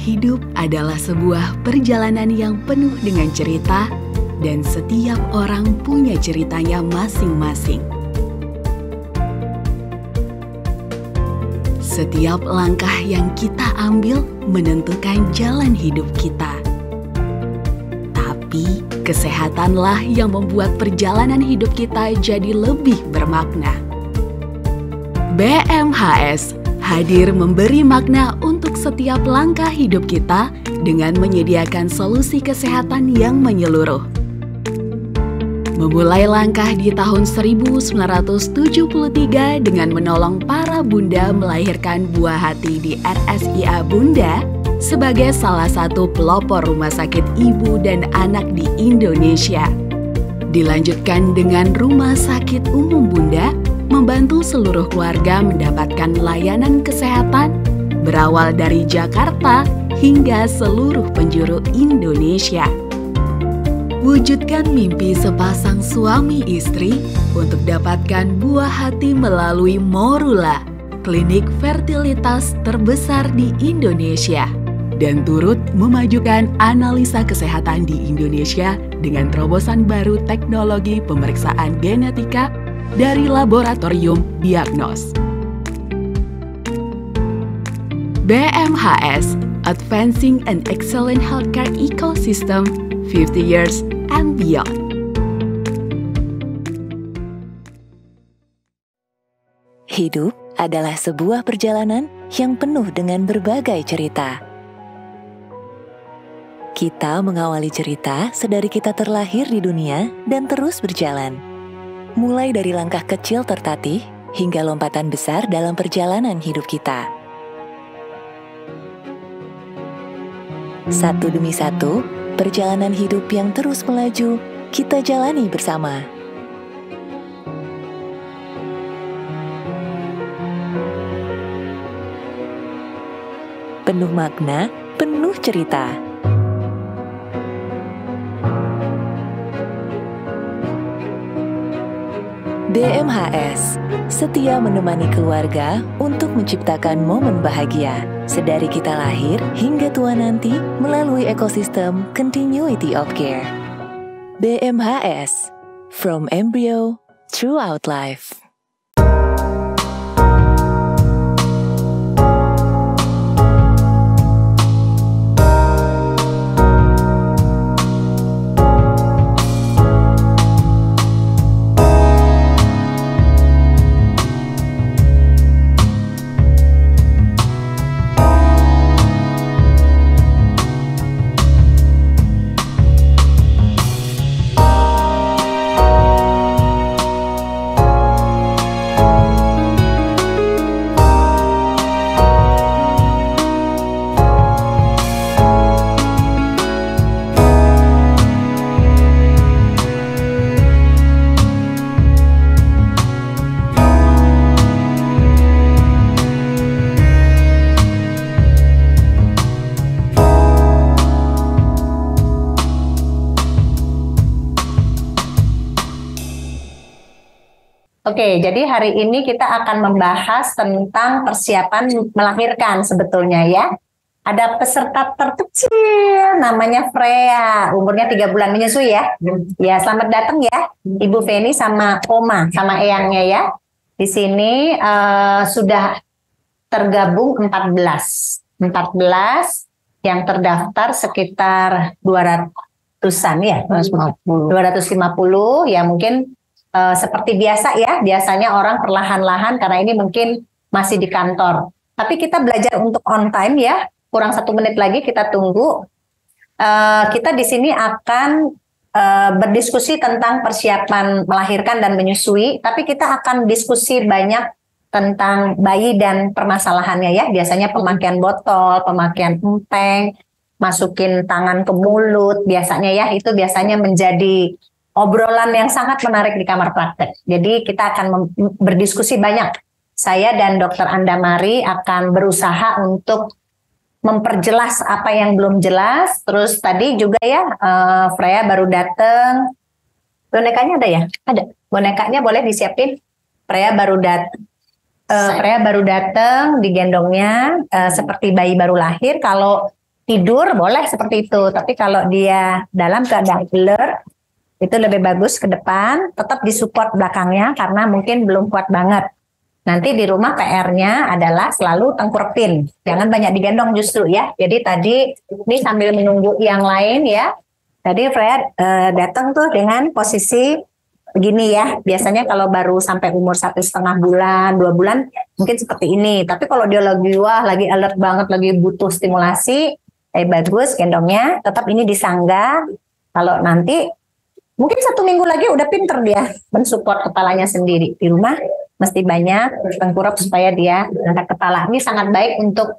Hidup adalah sebuah perjalanan yang penuh dengan cerita, dan setiap orang punya ceritanya masing-masing. Setiap langkah yang kita ambil menentukan jalan hidup kita. Tapi kesehatanlah yang membuat perjalanan hidup kita jadi lebih bermakna. BMHS hadir memberi makna untuk setiap langkah hidup kita dengan menyediakan solusi kesehatan yang menyeluruh. Memulai langkah di tahun 1973 dengan menolong para bunda melahirkan buah hati di RSIA Bunda sebagai salah satu pelopor rumah sakit ibu dan anak di Indonesia. Dilanjutkan dengan Rumah Sakit Umum Bunda, membantu seluruh keluarga mendapatkan layanan kesehatan berawal dari Jakarta hingga seluruh penjuru Indonesia. Wujudkan mimpi sepasang suami istri untuk dapatkan buah hati melalui Morula, klinik fertilitas terbesar di Indonesia, dan turut memajukan analisa kesehatan di Indonesia dengan terobosan baru teknologi pemeriksaan genetika dari laboratorium Diagnos. BMHS, Advancing an Excellent Healthcare Ecosystem 50 Years and Beyond. Hidup adalah sebuah perjalanan yang penuh dengan berbagai cerita. Kita mengawali cerita sedari kita terlahir di dunia dan terus berjalan. Mulai dari langkah kecil tertatih hingga lompatan besar dalam perjalanan hidup kita. Satu demi satu, perjalanan hidup yang terus melaju, kita jalani bersama. Penuh makna, penuh cerita. BMHS, setia menemani keluarga untuk menciptakan momen bahagia. Sedari kita lahir hingga tua nanti melalui ekosistem Continuity of Care. BMHS, from embryo throughout life. Oke, jadi hari ini kita akan membahas tentang persiapan melahirkan sebetulnya ya. Ada peserta terkecil namanya Freya, umurnya 3 bulan menyusui ya. Ya, selamat datang ya Ibu Feni sama Oma, sama eyangnya ya. Di sini sudah tergabung 14 yang terdaftar sekitar 200-an ya. 250 ya mungkin. Seperti biasa ya, biasanya orang perlahan-lahan karena ini mungkin masih di kantor. Tapi kita belajar untuk on time ya, kurang 1 menit lagi kita tunggu. Kita di sini akan berdiskusi tentang persiapan melahirkan dan menyusui, tapi kita akan diskusi banyak tentang bayi dan permasalahannya ya. Biasanya pemakaian botol, pemakaian empeng, masukin tangan ke mulut, biasanya ya, itu biasanya menjadi obrolan yang sangat menarik di kamar praktek. Jadi kita akan berdiskusi banyak. Saya dan Dr. Andamari akan berusaha untuk memperjelas apa yang belum jelas. Terus tadi juga ya, Freya baru datang. Bonekanya ada ya? Ada. Bonekanya boleh disiapin. Freya baru datang, digendongnya seperti bayi baru lahir. Kalau tidur boleh seperti itu. Tapi kalau dia dalam keadaan alert, itu lebih bagus ke depan, tetap disupport belakangnya karena mungkin belum kuat banget. Nanti di rumah PR-nya adalah selalu tengkurepin, jangan banyak digendong justru ya. Jadi tadi ini sambil menunggu yang lain ya. Tadi Freya datang tuh dengan posisi begini ya. Biasanya kalau baru sampai umur 1,5 bulan, 2 bulan mungkin seperti ini. Tapi kalau dia lagi lagi alert banget, lagi butuh stimulasi, bagus gendongnya. Tetap ini disangga. Kalau nanti mungkin 1 minggu lagi udah pinter dia mensupport kepalanya sendiri di rumah. Mesti banyak tengkurap supaya dia angkat kepala. Ini sangat baik untuk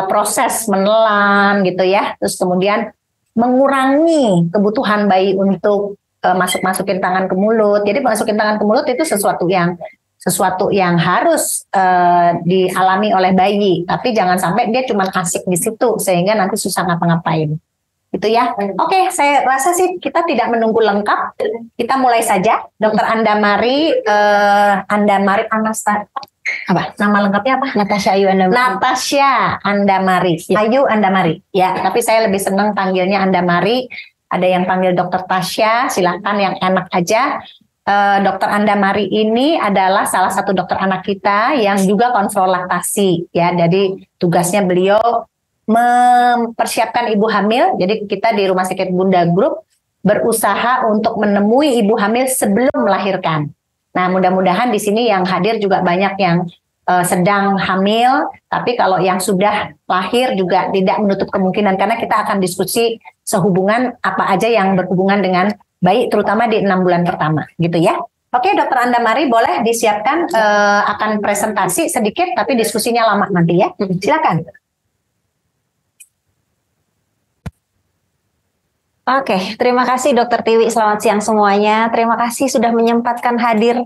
proses menelan gitu ya. Terus kemudian mengurangi kebutuhan bayi untuk masukin tangan ke mulut. Jadi masukin tangan ke mulut itu sesuatu yang harus dialami oleh bayi. Tapi jangan sampai dia cuma asik di situ sehingga nanti susah ngapa-ngapain. Itu ya. Oke, saya rasa sih kita tidak menunggu lengkap. Kita mulai saja. Dokter Andamari, apa? Nama lengkapnya apa? Natasha Ayu Andamari. Natasha Andamari. Ya. Ayu Andamari. Ya, tapi saya lebih senang panggilnya Andamari. Ada yang panggil Dokter Tasya, silahkan yang enak aja. Dokter Andamari ini adalah salah satu dokter anak kita yang juga konselor laktasi. Ya, jadi tugasnya beliau mempersiapkan ibu hamil. Jadi kita di Rumah Sakit Bunda Group berusaha untuk menemui ibu hamil sebelum melahirkan. Nah, mudah-mudahan di sini yang hadir juga banyak yang sedang hamil, tapi kalau yang sudah lahir juga tidak menutup kemungkinan karena kita akan diskusi sehubungan apa aja yang berhubungan dengan bayi terutama di 6 bulan pertama gitu ya. Oke, Dokter Andamari boleh disiapkan akan presentasi sedikit tapi diskusinya lama nanti ya. Silakan. Oke, terima kasih Dokter Tiwi. Selamat siang semuanya. Terima kasih sudah menyempatkan hadir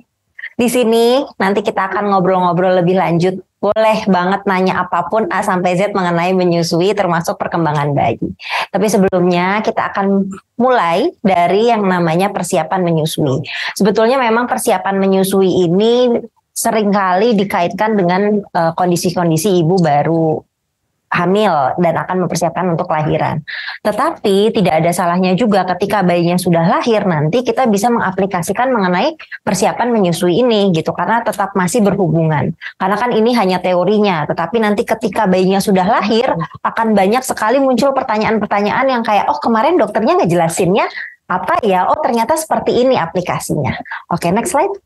di sini. Nanti kita akan ngobrol-ngobrol lebih lanjut. Boleh banget nanya apapun A sampai Z mengenai menyusui termasuk perkembangan bayi. Tapi sebelumnya kita akan mulai dari yang namanya persiapan menyusui. Sebetulnya memang persiapan menyusui ini seringkali dikaitkan dengan kondisi-kondisi ibu baru hamil dan akan mempersiapkan untuk kelahiran. Tetapi tidak ada salahnya juga ketika bayinya sudah lahir nanti kita bisa mengaplikasikan mengenai persiapan menyusui ini gitu karena tetap masih berhubungan. Karena kan ini hanya teorinya, tetapi nanti ketika bayinya sudah lahir akan banyak sekali muncul pertanyaan-pertanyaan yang kayak kemarin dokternya ngejelasinnya apa ya? Oh ternyata seperti ini aplikasinya. Oke, next slide.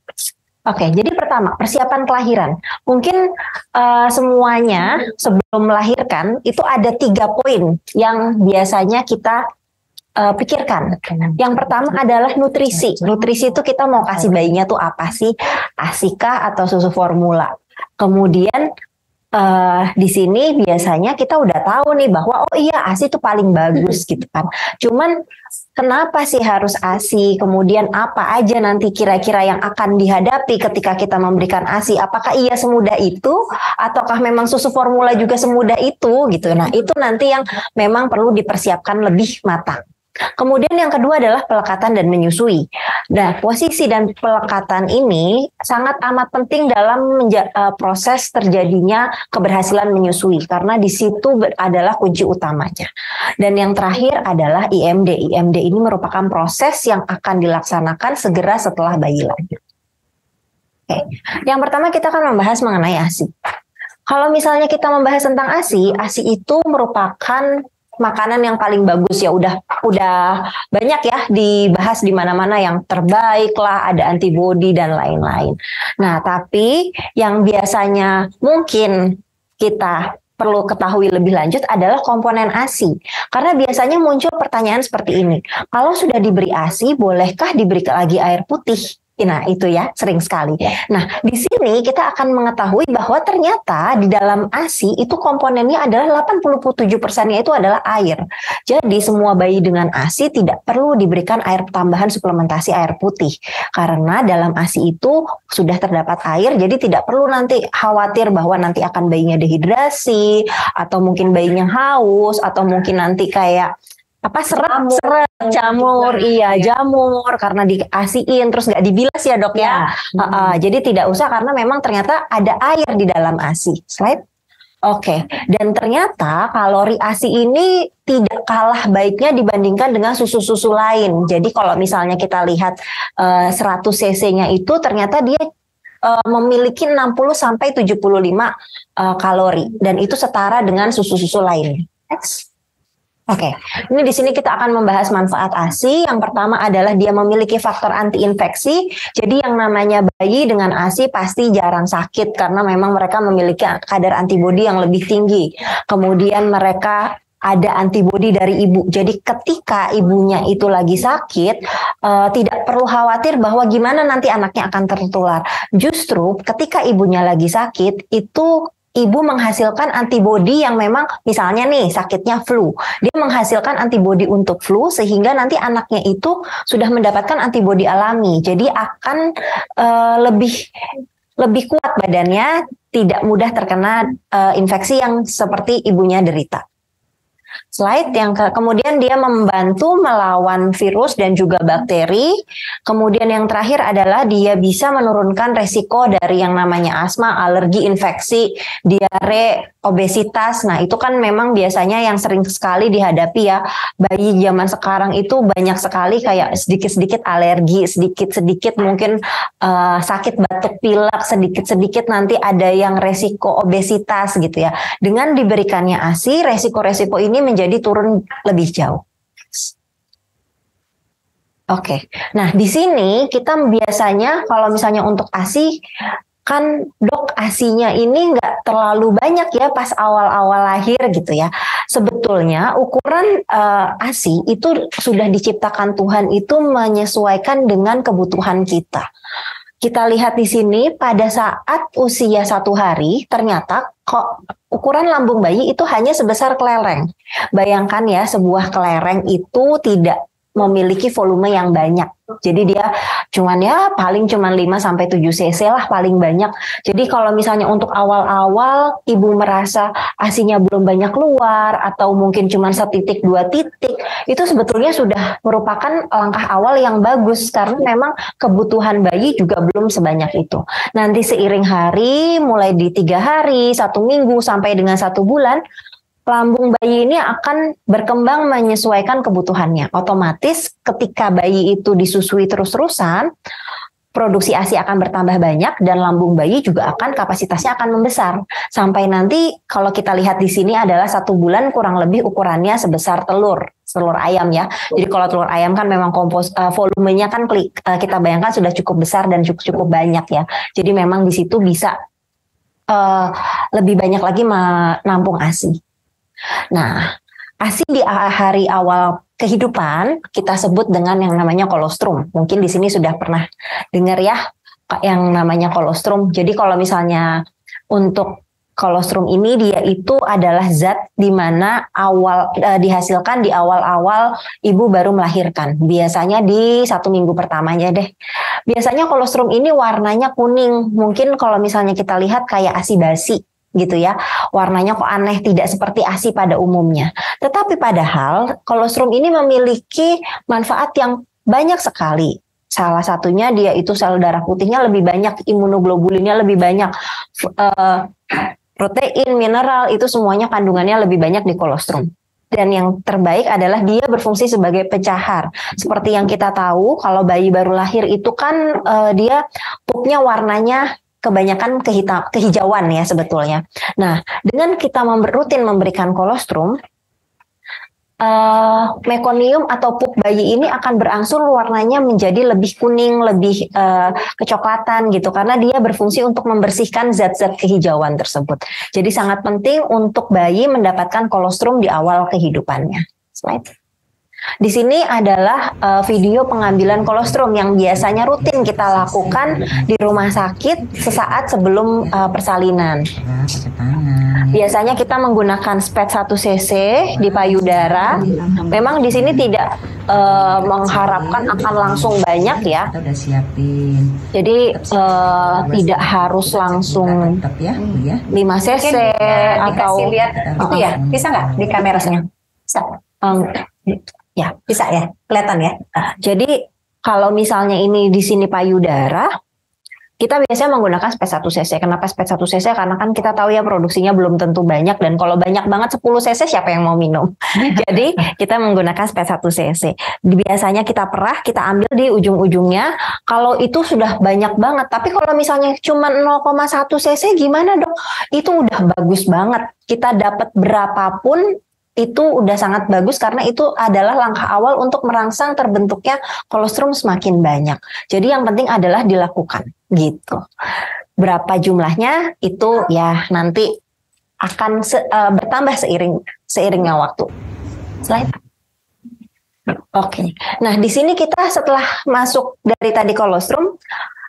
Oke, jadi pertama persiapan kelahiran. Mungkin semuanya sebelum melahirkan itu ada 3 poin yang biasanya kita pikirkan. Yang pertama adalah nutrisi. Nutrisi itu kita mau kasih bayinya tuh apa sih? ASI kah atau susu formula? Kemudian di sini biasanya kita udah tahu nih bahwa oh iya ASI itu paling bagus gitu kan. Cuman kenapa sih harus ASI? Kemudian apa aja nanti kira-kira yang akan dihadapi ketika kita memberikan ASI? Apakah iya semudah itu? Ataukah memang susu formula juga semudah itu gitu? Nah itu nanti yang memang perlu dipersiapkan lebih matang. Kemudian yang kedua adalah pelekatan dan menyusui. Nah, posisi dan pelekatan ini sangat amat penting dalam proses terjadinya keberhasilan menyusui karena di situ adalah kunci utamanya. Dan yang terakhir adalah IMD. IMD ini merupakan proses yang akan dilaksanakan segera setelah bayi lahir. Oke. Yang pertama kita akan membahas mengenai ASI. Kalau misalnya kita membahas tentang ASI, ASI itu merupakan makanan yang paling bagus ya, udah banyak ya dibahas di mana-mana yang terbaik lah, ada antibodi dan lain-lain. Nah, tapi yang biasanya mungkin kita perlu ketahui lebih lanjut adalah komponen ASI. Karena biasanya muncul pertanyaan seperti ini. Kalau sudah diberi ASI, bolehkah diberi lagi air putih? Nah, itu ya, sering sekali. Nah, di sini kita akan mengetahui bahwa ternyata di dalam ASI itu komponennya adalah 87%-nya itu adalah air. Jadi, semua bayi dengan ASI tidak perlu diberikan air tambahan suplementasi air putih. Karena dalam ASI itu sudah terdapat air, jadi tidak perlu nanti khawatir bahwa nanti akan bayinya dehidrasi, atau mungkin bayinya haus, atau mungkin nanti kayak jamur, jamur karena diasiin terus nggak dibilas ya dok ya. Jadi tidak usah karena memang ternyata ada air di dalam ASI. Slide. Oke, dan ternyata kalori ASI ini tidak kalah baiknya dibandingkan dengan susu-susu lain. Jadi kalau misalnya kita lihat 100 cc-nya itu ternyata dia memiliki 60 sampai 75 kalori dan itu setara dengan susu-susu lain. Next. Oke, ini di sini kita akan membahas manfaat ASI. Yang pertama adalah dia memiliki faktor anti-infeksi. Jadi yang namanya bayi dengan ASI pasti jarang sakit karena memang mereka memiliki kadar antibodi yang lebih tinggi. Kemudian mereka ada antibodi dari ibu. Jadi ketika ibunya itu lagi sakit, tidak perlu khawatir bahwa gimana nanti anaknya akan tertular. Justru ketika ibunya lagi sakit, itu ibu menghasilkan antibodi yang memang misalnya nih sakitnya flu. Dia menghasilkan antibodi untuk flu sehingga nanti anaknya itu sudah mendapatkan antibodi alami. Jadi akan lebih kuat badannya, tidak mudah terkena infeksi yang seperti ibunya derita. Slide yang kemudian dia membantu melawan virus dan juga bakteri. Kemudian yang terakhir adalah dia bisa menurunkan resiko dari yang namanya asma, alergi, infeksi, diare, obesitas. Nah itu kan memang biasanya yang sering sekali dihadapi ya. Bayi zaman sekarang itu banyak sekali kayak sedikit-sedikit alergi, sedikit-sedikit mungkin sakit batuk pilek, sedikit-sedikit nanti ada yang resiko obesitas gitu ya. Dengan diberikannya ASI, resiko-resiko ini menjadi turun lebih jauh. Oke, nah di sini kita biasanya kalau misalnya untuk ASI kan dok ASINya ini nggak terlalu banyak ya pas awal-awal lahir gitu ya. Sebetulnya ukuran ASI itu sudah diciptakan Tuhan itu menyesuaikan dengan kebutuhan kita. Kita lihat di sini pada saat usia 1 hari ternyata kok ukuran lambung bayi itu hanya sebesar kelereng. Bayangkan ya sebuah kelereng itu tidak memiliki volume yang banyak. Jadi dia paling 5 sampai 7 cc lah paling banyak. Jadi kalau misalnya untuk awal-awal ibu merasa ASINya belum banyak keluar atau mungkin cuma 1 titik 2 titik, itu sebetulnya sudah merupakan langkah awal yang bagus karena memang kebutuhan bayi juga belum sebanyak itu. Nanti seiring hari, mulai di 3 hari, 1 minggu sampai dengan 1 bulan, lambung bayi ini akan berkembang menyesuaikan kebutuhannya. Otomatis ketika bayi itu disusui terus-terusan, produksi ASI akan bertambah banyak dan lambung bayi juga kapasitasnya akan membesar. Sampai nanti kalau kita lihat di sini adalah 1 bulan kurang lebih ukurannya sebesar telur ayam ya. Jadi kalau telur ayam kan memang volumenya kan kita bayangkan sudah cukup besar dan cukup banyak ya. Jadi memang di situ bisa lebih banyak lagi menampung ASI. Nah, ASI di hari awal kehidupan kita sebut dengan yang namanya kolostrum. Mungkin di sini sudah pernah dengar ya yang namanya kolostrum. Jadi kalau misalnya untuk kolostrum ini dia itu adalah zat di mana dihasilkan di awal-awal ibu baru melahirkan. Biasanya di 1 minggu pertamanya deh. Biasanya kolostrum ini warnanya kuning. Mungkin kalau misalnya kita lihat kayak ASI basi gitu ya, warnanya kok aneh, tidak seperti ASI pada umumnya. Tetapi padahal kolostrum ini memiliki manfaat yang banyak sekali. Salah satunya dia itu sel darah putihnya lebih banyak, imunoglobulinnya lebih banyak, protein, mineral itu semuanya kandungannya lebih banyak di kolostrum. Dan yang terbaik adalah dia berfungsi sebagai pencahar. Seperti yang kita tahu kalau bayi baru lahir itu kan dia pupnya warnanya kebanyakan kehijauan ya sebetulnya. Nah, dengan kita rutin memberikan kolostrum, mekonium atau pup bayi ini akan berangsur warnanya menjadi lebih kuning, lebih kecoklatan gitu, karena dia berfungsi untuk membersihkan zat-zat kehijauan tersebut. Jadi sangat penting untuk bayi mendapatkan kolostrum di awal kehidupannya. Slide. Di sini adalah video pengambilan kolostrum yang biasanya rutin kita lakukan di rumah sakit sesaat sebelum persalinan. Biasanya kita menggunakan spet 1 cc di payudara. Memang di sini tidak mengharapkan akan langsung banyak ya. Jadi tidak harus langsung 5 cc atau lihat itu ya, bisa nggak di kameranya? Bisa. Ya, bisa ya, kelihatan ya. Jadi kalau misalnya ini di sini payudara, kita biasanya menggunakan spes 1 cc. Kenapa spes 1 cc? Karena kan kita tahu ya produksinya belum tentu banyak, dan kalau banyak banget 10 cc siapa yang mau minum? Jadi kita menggunakan spes 1 cc. Biasanya kita perah, kita ambil di ujung-ujungnya. Kalau itu sudah banyak banget, tapi kalau misalnya cuma 0,1 cc gimana dok? Itu udah bagus banget. Kita dapat berapapun itu udah sangat bagus, karena itu adalah langkah awal untuk merangsang terbentuknya kolostrum semakin banyak. Jadi yang penting adalah dilakukan gitu. Berapa jumlahnya itu ya nanti akan bertambah seiringnya waktu. Slide. Oke. Nah, di sini kita setelah masuk dari tadi kolostrum,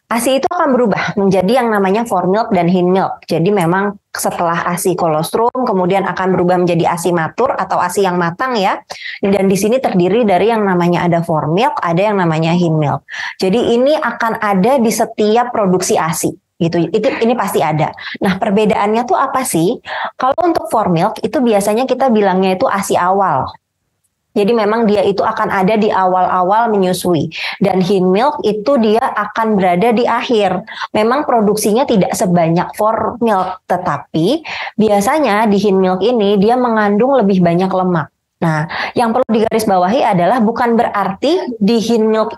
ASI itu akan berubah menjadi yang namanya formilk dan hinmilk. Jadi memang setelah ASI kolostrum kemudian akan berubah menjadi ASI matur atau ASI yang matang ya. Dan di sini terdiri dari yang namanya ada formilk, ada yang namanya hinmilk. Jadi ini akan ada di setiap produksi ASI. Gitu. Ini pasti ada. Nah, perbedaannya tuh apa sih? Kalau untuk formilk itu biasanya kita bilangnya itu ASI awal. Jadi memang dia itu akan ada di awal-awal menyusui. Dan hinmilk itu dia akan berada di akhir. Memang produksinya tidak sebanyak formilk, tetapi biasanya di hinmilk ini dia mengandung lebih banyak lemak. Nah, yang perlu digarisbawahi adalah bukan berarti di hinmilk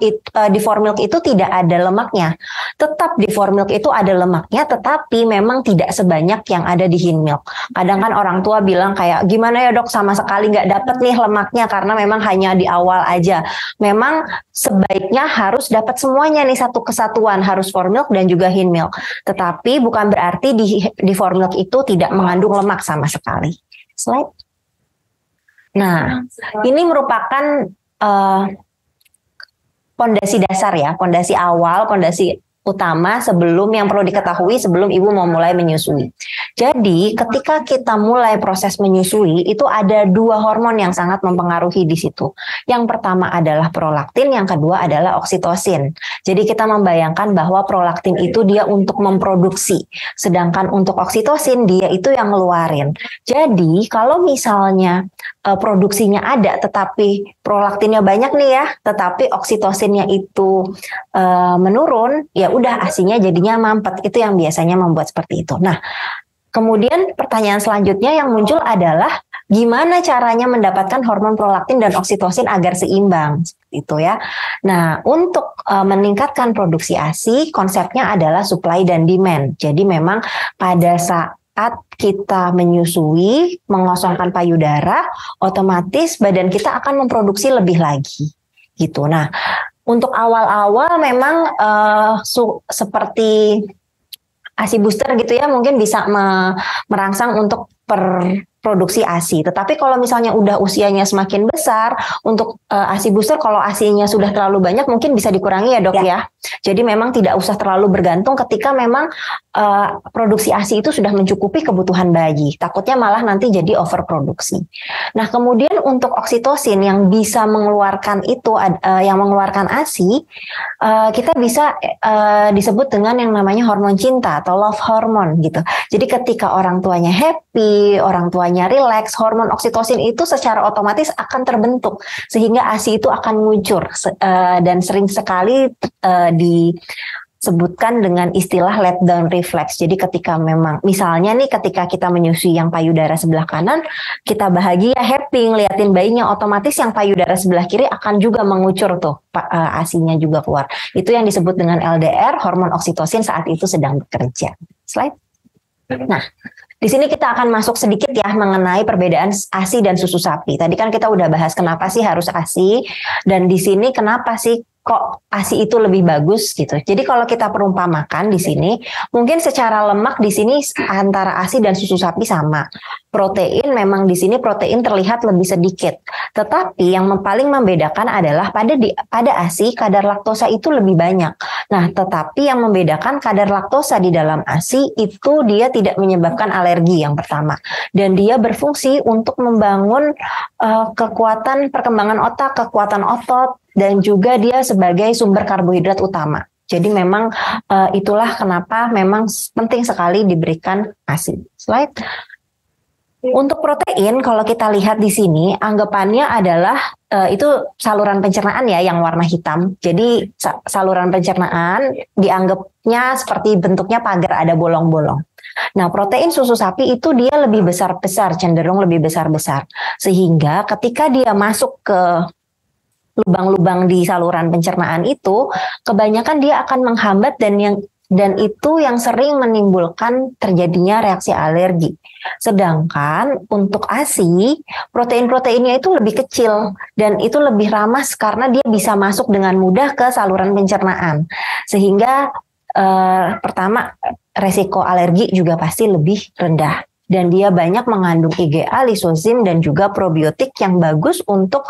di formilk itu tidak ada lemaknya. Tetap di formilk itu ada lemaknya, tetapi memang tidak sebanyak yang ada di hinmilk. Kadang kan orang tua bilang kayak, gimana ya dok, sama sekali nggak dapet nih lemaknya karena memang hanya di awal aja. Memang sebaiknya harus dapat semuanya nih, satu kesatuan, harus formilk dan juga hinmilk. Tetapi bukan berarti di formilk itu tidak mengandung lemak sama sekali. Slide. Nah, ini merupakan pondasi dasar ya, pondasi awal, pondasi utama sebelum yang perlu diketahui sebelum ibu mau mulai menyusui. Jadi ketika kita mulai proses menyusui itu ada 2 hormon yang sangat mempengaruhi di situ. Yang pertama adalah prolaktin, yang kedua adalah oksitosin. Jadi kita membayangkan bahwa prolaktin itu dia untuk memproduksi, sedangkan untuk oksitosin dia itu yang ngeluarin. Jadi kalau misalnya produksinya ada tetapi prolaktinnya banyak nih ya, tetapi oksitosinnya itu menurun, ya udah ASInya jadinya mampet. Itu yang biasanya membuat seperti itu. Nah, kemudian pertanyaan selanjutnya yang muncul adalah gimana caranya mendapatkan hormon prolaktin dan oksitosin agar seimbang, seperti itu ya. Nah, untuk meningkatkan produksi ASI, konsepnya adalah supply dan demand. Jadi memang pada saat kita menyusui, mengosongkan payudara, otomatis badan kita akan memproduksi lebih lagi, gitu. Nah, untuk awal-awal memang seperti ASI booster gitu ya, mungkin bisa merangsang untuk produksi ASI. Tetapi kalau misalnya udah usianya semakin besar, untuk ASI booster kalau ASI-nya sudah terlalu banyak mungkin bisa dikurangi ya dok ya. Jadi memang tidak usah terlalu bergantung ketika memang produksi ASI itu sudah mencukupi kebutuhan bayi. Takutnya malah nanti jadi overproduksi. Nah, kemudian untuk oksitosin yang bisa mengeluarkan itu, yang mengeluarkan ASI, kita bisa disebut dengan yang namanya hormon cinta atau love hormone gitu. Jadi ketika orang tuanya happy, orang tuanya relax, hormon oksitosin itu secara otomatis akan terbentuk sehingga ASI itu akan muncul dan sering sekali disebutkan dengan istilah let down reflex. Jadi ketika memang misalnya nih ketika kita menyusui yang payudara sebelah kanan, kita bahagia, happy ngeliatin bayinya, otomatis yang payudara sebelah kiri akan juga mengucur tuh, ASI-nya juga keluar. Itu yang disebut dengan LDR, hormon oksitosin saat itu sedang bekerja. Slide. Nah, di sini kita akan masuk sedikit ya mengenai perbedaan ASI dan susu sapi. Tadi kan kita udah bahas kenapa sih harus ASI, dan di sini kenapa sih kok ASI itu lebih bagus gitu. Jadi kalau kita perumpamakan di sini, mungkin secara lemak di sini antara ASI dan susu sapi sama. Protein memang di sini protein terlihat lebih sedikit. Tetapi yang paling membedakan adalah pada ASI kadar laktosa itu lebih banyak. Nah, tetapi yang membedakan kadar laktosa di dalam ASI itu dia tidak menyebabkan alergi yang pertama. Dan dia berfungsi untuk membangun kekuatan perkembangan otak, kekuatan otot, dan juga dia sebagai sumber karbohidrat utama. Jadi memang itulah kenapa memang penting sekali diberikan ASI. Slide. Untuk protein, kalau kita lihat di sini, anggapannya adalah itu saluran pencernaan ya yang warna hitam. Jadi saluran pencernaan dianggapnya seperti bentuknya pagar, ada bolong-bolong. Nah, protein susu sapi itu dia lebih besar-besar, cenderung lebih besar-besar. Sehingga ketika dia masuk ke lubang-lubang di saluran pencernaan itu, kebanyakan dia akan menghambat dan itu yang sering menimbulkan terjadinya reaksi alergi. Sedangkan untuk ASI, protein-proteinnya itu lebih kecil dan itu lebih ramah karena dia bisa masuk dengan mudah ke saluran pencernaan. Sehingga pertama, resiko alergi juga pasti lebih rendah. Dan dia banyak mengandung IgA, lisozim, dan juga probiotik yang bagus untuk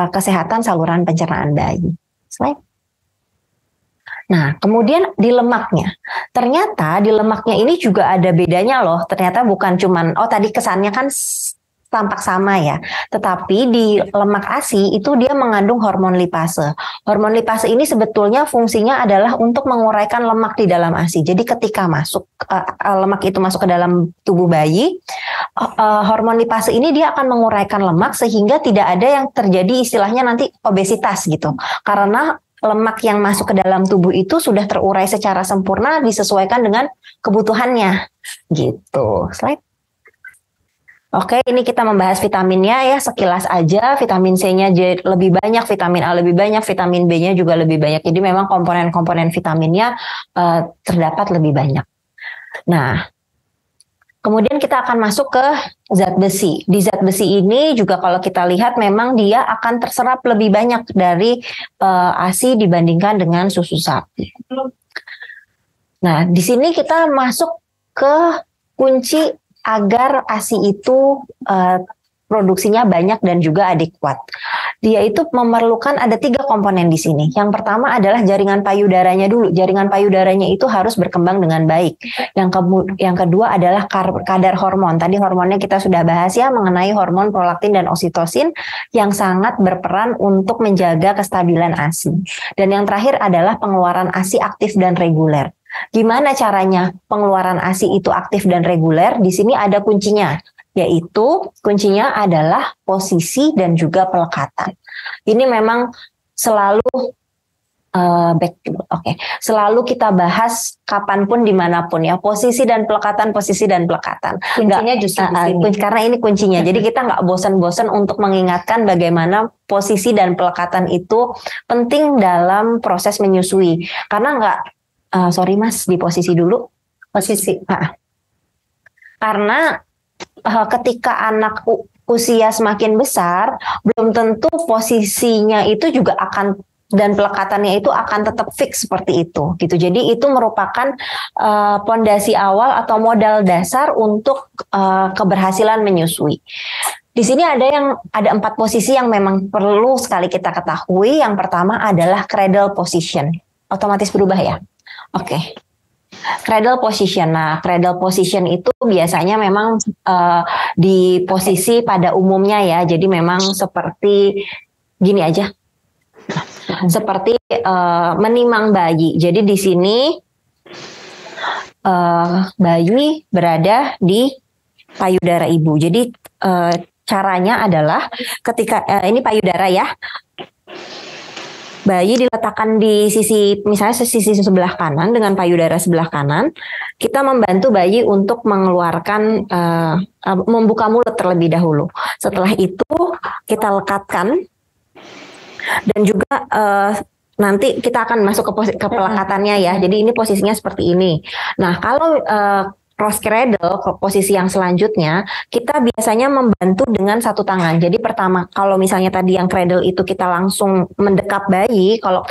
kesehatan saluran pencernaan bayi. Slide. Nah, kemudian di lemaknya. Ternyata di lemaknya ini juga ada bedanya loh. Ternyata bukan cuman, tadi kesannya kan tampak sama ya. Tetapi di lemak ASI itu dia mengandung hormon lipase. Hormon lipase ini sebetulnya fungsinya adalah untuk menguraikan lemak di dalam ASI. Jadi ketika lemak itu masuk ke dalam tubuh bayi, hormon lipase ini dia akan menguraikan lemak sehingga tidak ada yang terjadi istilahnya nanti obesitas gitu. Karena lemak yang masuk ke dalam tubuh itu sudah terurai secara sempurna, disesuaikan dengan kebutuhannya. Gitu. Slide. Oke, ini kita membahas vitaminnya ya, sekilas aja. Vitamin C-nya lebih banyak, vitamin A lebih banyak, vitamin B-nya juga lebih banyak. Jadi memang komponen-komponen vitaminnya terdapat lebih banyak. Nah, kemudian kita akan masuk ke zat besi. Di zat besi ini juga kalau kita lihat memang dia akan terserap lebih banyak dari ASI dibandingkan dengan susu sapi. Nah, di sini kita masuk ke kunci agar ASI itu produksinya banyak dan juga adekuat. Dia itu memerlukan ada 3 komponen di sini. Yang pertama adalah jaringan payudaranya dulu. Jaringan payudaranya itu harus berkembang dengan baik. Yang kedua adalah kadar hormon. Tadi hormonnya kita sudah bahas ya mengenai hormon prolaktin dan oksitosin yang sangat berperan untuk menjaga kestabilan ASI. Dan yang terakhir adalah pengeluaran ASI aktif dan reguler. Gimana caranya pengeluaran ASI itu aktif dan reguler? Di sini ada kuncinya, yaitu kuncinya adalah posisi dan juga pelekatan. Ini memang selalu selalu kita bahas kapanpun dimanapun ya, posisi dan pelekatan. Kuncinya justru di sini. Karena ini kuncinya. Jadi kita nggak bosan-bosan untuk mengingatkan bagaimana posisi dan pelekatan itu penting dalam proses menyusui. Karena nggak sorry Mas, di posisi dulu. Posisi. Karena ketika anak usia semakin besar, belum tentu posisinya itu juga akan dan pelekatannya itu akan tetap fix seperti itu, gitu. Jadi itu merupakan pondasi awal atau modal dasar untuk keberhasilan menyusui. Di sini ada 4 posisi yang memang perlu sekali kita ketahui. Yang pertama adalah cradle position. Otomatis berubah ya. Oke. Cradle position. Nah, cradle position itu biasanya memang di posisi pada umumnya ya. Jadi memang seperti gini aja. Seperti menimang bayi. Jadi di sini bayi berada di payudara ibu. Jadi caranya adalah ketika ini payudara ya. Bayi diletakkan di misalnya sisi sebelah kanan dengan payudara sebelah kanan. Kita membantu bayi untuk mengeluarkan, membuka mulut terlebih dahulu. Setelah itu kita lekatkan dan juga nanti kita akan masuk ke pelekatannya ya. Jadi ini posisinya seperti ini. Nah, kalau cross cradle, ke posisi yang selanjutnya, kita biasanya membantu dengan satu tangan. Jadi pertama, kalau misalnya tadi yang cradle itu kita langsung mendekap bayi, kalau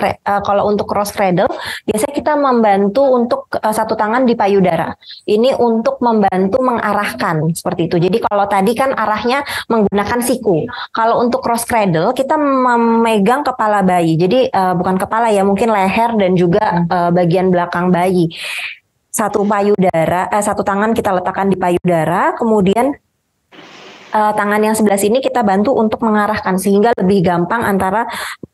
untuk cross cradle, biasanya kita membantu untuk satu tangan di payudara. Ini untuk membantu mengarahkan seperti itu. Jadi kalau tadi kan arahnya menggunakan siku. Kalau untuk cross cradle, kita memegang kepala bayi. Jadi bukan kepala ya, mungkin leher dan juga bagian belakang bayi. Satu tangan kita letakkan di payudara, kemudian tangan yang sebelah sini kita bantu untuk mengarahkan sehingga lebih gampang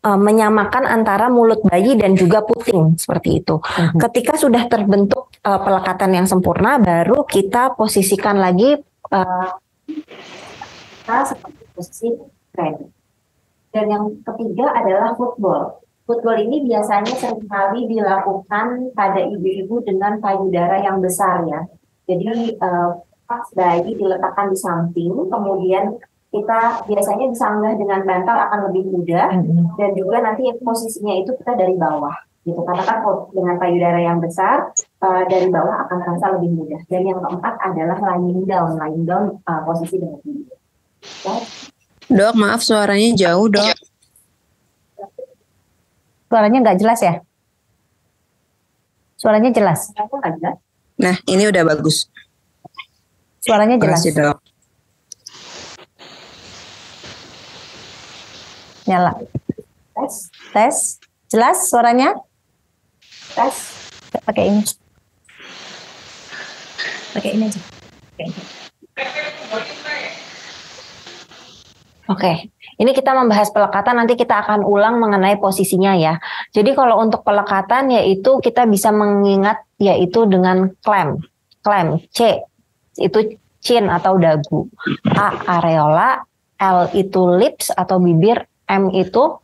menyamakan antara mulut bayi dan juga puting seperti itu. Ketika sudah terbentuk pelekatan yang sempurna, baru kita posisikan lagi seperti musik, tren. Dan yang ketiga adalah football. Football ini biasanya seringkali dilakukan pada ibu-ibu dengan payudara yang besar ya. Jadi pas bayi diletakkan di samping, kemudian kita biasanya disanggah dengan bantal akan lebih mudah, dan juga nanti posisinya itu kita dari bawah. Gitu. Karena kan dengan payudara yang besar, dari bawah akan terasa lebih mudah. Dan yang keempat adalah lying down posisi dengan tinggi. Ya. Dok, maaf suaranya jauh, Dok. Suaranya nggak jelas ya? Suaranya jelas? Nah, ini udah bagus. Suaranya jelas? Makasih, Dok. Nyala. Tes. Jelas suaranya? Tes. Pakai ini. Pakai ini aja. Oke, ini kita membahas pelekatan, nanti kita akan ulang mengenai posisinya ya. Jadi kalau untuk pelekatan yaitu kita bisa mengingat yaitu dengan clamp, C itu chin atau dagu, A areola, L itu lips atau bibir, M itu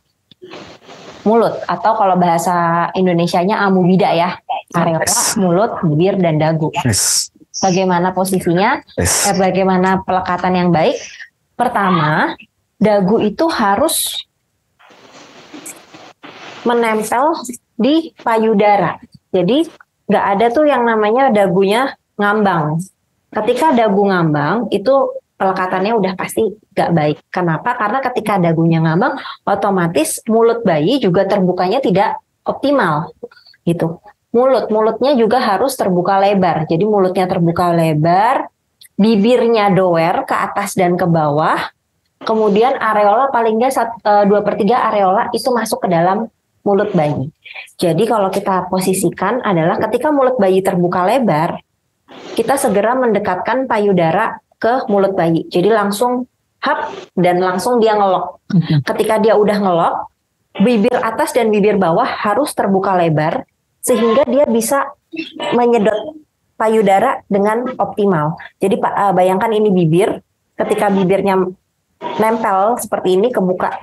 mulut atau kalau bahasa Indonesianya amubida ya, areola, mulut, bibir dan dagu. Bagaimana posisinya? Bagaimana pelekatan yang baik? Pertama, dagu itu harus menempel di payudara. Jadi nggak ada tuh yang namanya dagunya ngambang. Ketika dagu ngambang itu pelekatannya udah pasti nggak baik. Kenapa? Karena ketika dagunya ngambang, otomatis mulut bayi juga terbukanya tidak optimal. Gitu. Mulutnya juga harus terbuka lebar. Jadi mulutnya terbuka lebar, bibirnya doer ke atas dan ke bawah. Kemudian areola paling nggak 2/3 areola itu masuk ke dalam mulut bayi. Jadi kalau kita posisikan adalah ketika mulut bayi terbuka lebar, kita segera mendekatkan payudara ke mulut bayi. Jadi langsung hap dan langsung dia ngelok. Ketika dia udah ngelok, bibir atas dan bibir bawah harus terbuka lebar sehingga dia bisa menyedot payudara dengan optimal. Jadi bayangkan ini bibir, ketika bibirnya nempel seperti ini kebuka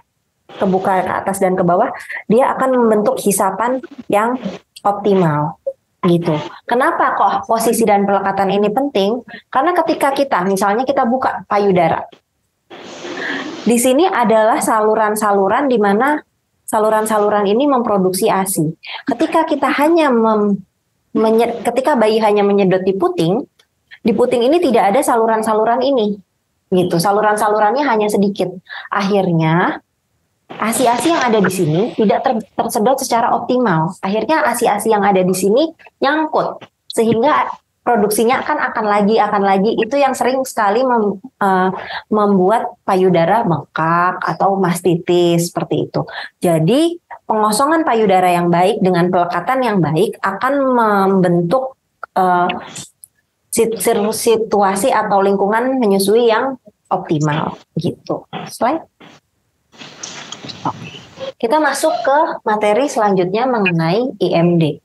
ke atas dan ke bawah, dia akan membentuk hisapan yang optimal gitu. Kenapa kok posisi dan pelekatan ini penting? Karena ketika kita misalnya kita buka payudara, di sini adalah saluran-saluran di mana saluran-saluran ini memproduksi ASI. Ketika kita hanya ketika bayi hanya menyedot di puting ini tidak ada saluran-saluran ini. Gitu, saluran-salurannya hanya sedikit. Akhirnya ASI-ASI yang ada di sini tidak tersedot secara optimal. Akhirnya ASI-ASI yang ada di sini nyangkut sehingga produksinya akan lagi itu yang sering sekali membuat payudara bengkak atau mastitis seperti itu. Jadi pengosongan payudara yang baik dengan pelekatan yang baik akan membentuk situasi atau lingkungan menyusui yang optimal gitu. Slide. Oke. Kita masuk ke materi selanjutnya mengenai IMD.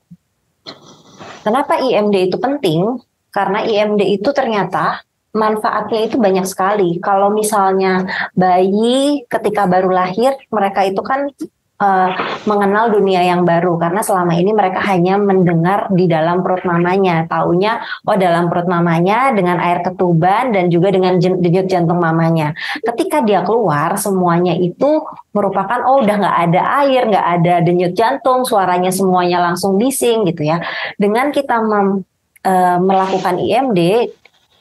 Kenapa IMD itu penting? Karena IMD itu ternyata manfaatnya itu banyak sekali. Kalau misalnya bayi ketika baru lahir, mereka itu kan mengenal dunia yang baru karena selama ini mereka hanya mendengar di dalam perut mamanya, taunya dalam perut mamanya dengan air ketuban dan juga dengan denyut jantung mamanya. Ketika dia keluar semuanya itu merupakan udah nggak ada air, nggak ada denyut jantung, suaranya semuanya langsung bising gitu ya. Dengan kita melakukan IMD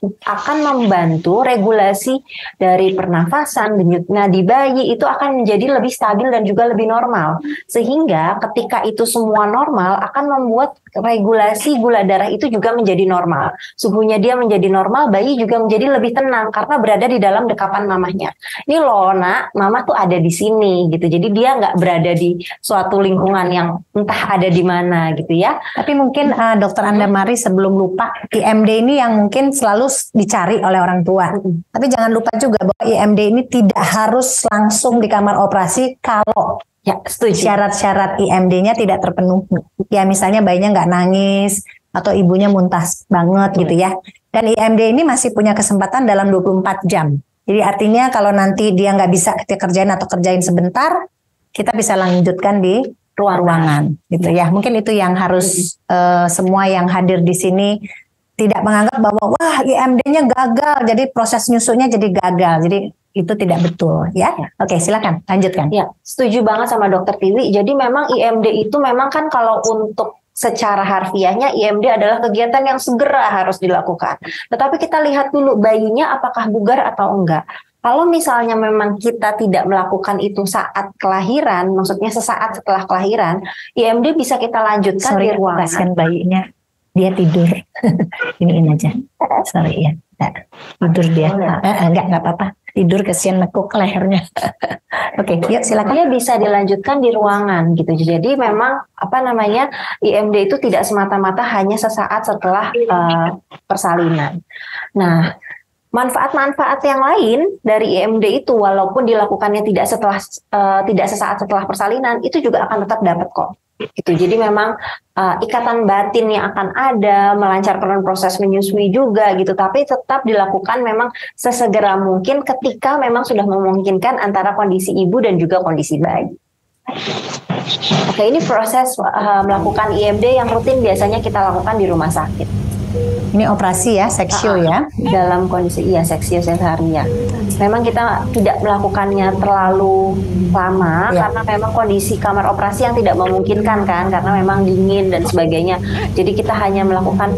akan membantu regulasi dari pernafasan, denyut nadi bayi itu akan menjadi lebih stabil dan juga lebih normal. Sehingga ketika itu semua normal akan membuat regulasi gula darah itu juga menjadi normal. Suhunya dia menjadi normal, bayi juga menjadi lebih tenang karena berada di dalam dekapan mamahnya. Ini loh nak, mama tuh ada di sini gitu. Jadi dia nggak berada di suatu lingkungan yang entah ada di mana gitu ya. Tapi mungkin Dokter Andamari sebelum lupa, IMD ini yang mungkin selalu dicari oleh orang tua. Tapi jangan lupa juga bahwa IMD ini tidak harus langsung di kamar operasi kalau syarat-syarat IMD-nya tidak terpenuhi. Ya misalnya bayinya nggak nangis atau ibunya muntah banget gitu ya. Dan IMD ini masih punya kesempatan dalam 24 jam. Jadi artinya kalau nanti dia nggak bisa kerjain atau kerjain sebentar, kita bisa lanjutkan di ruangan gitu ya. Mungkin itu yang harus semua yang hadir di sini tidak menganggap bahwa wah IMD-nya gagal, jadi proses nyusunya jadi gagal. Jadi itu tidak betul ya. Oke, silakan lanjutkan. Ya, setuju banget sama Dokter Tiwi. Jadi memang IMD itu memang kan kalau untuk secara harfiahnya IMD adalah kegiatan yang segera harus dilakukan. Tetapi kita lihat dulu bayinya apakah bugar atau enggak. Kalau misalnya memang kita tidak melakukan itu saat kelahiran, maksudnya sesaat setelah kelahiran, IMD bisa kita lanjutkan di ruangan. Kasihan bayinya, dia tidur. Iniin aja. Sorry ya. Tidur dia. Enggak apa-apa. Tidur kesian nekuk lehernya. Oke, yuk silakan. Dia bisa dilanjutkan di ruangan gitu. Jadi memang IMD itu tidak semata-mata hanya sesaat setelah persalinan. Nah, manfaat-manfaat yang lain dari IMD itu walaupun dilakukannya tidak sesaat setelah persalinan itu juga akan tetap dapat kok. Gitu. Jadi memang ikatan batin yang akan ada, melancarkan proses menyusui juga gitu, tapi tetap dilakukan memang sesegera mungkin ketika memang sudah memungkinkan antara kondisi ibu dan juga kondisi bayi. Oke, ini proses melakukan IMD yang rutin biasanya kita lakukan di rumah sakit. Ini operasi ya, seksio ya? Dalam kondisi seksio sesaria. Memang kita tidak melakukannya terlalu lama karena memang kondisi kamar operasi yang tidak memungkinkan kan, karena memang dingin dan sebagainya. Jadi kita hanya melakukan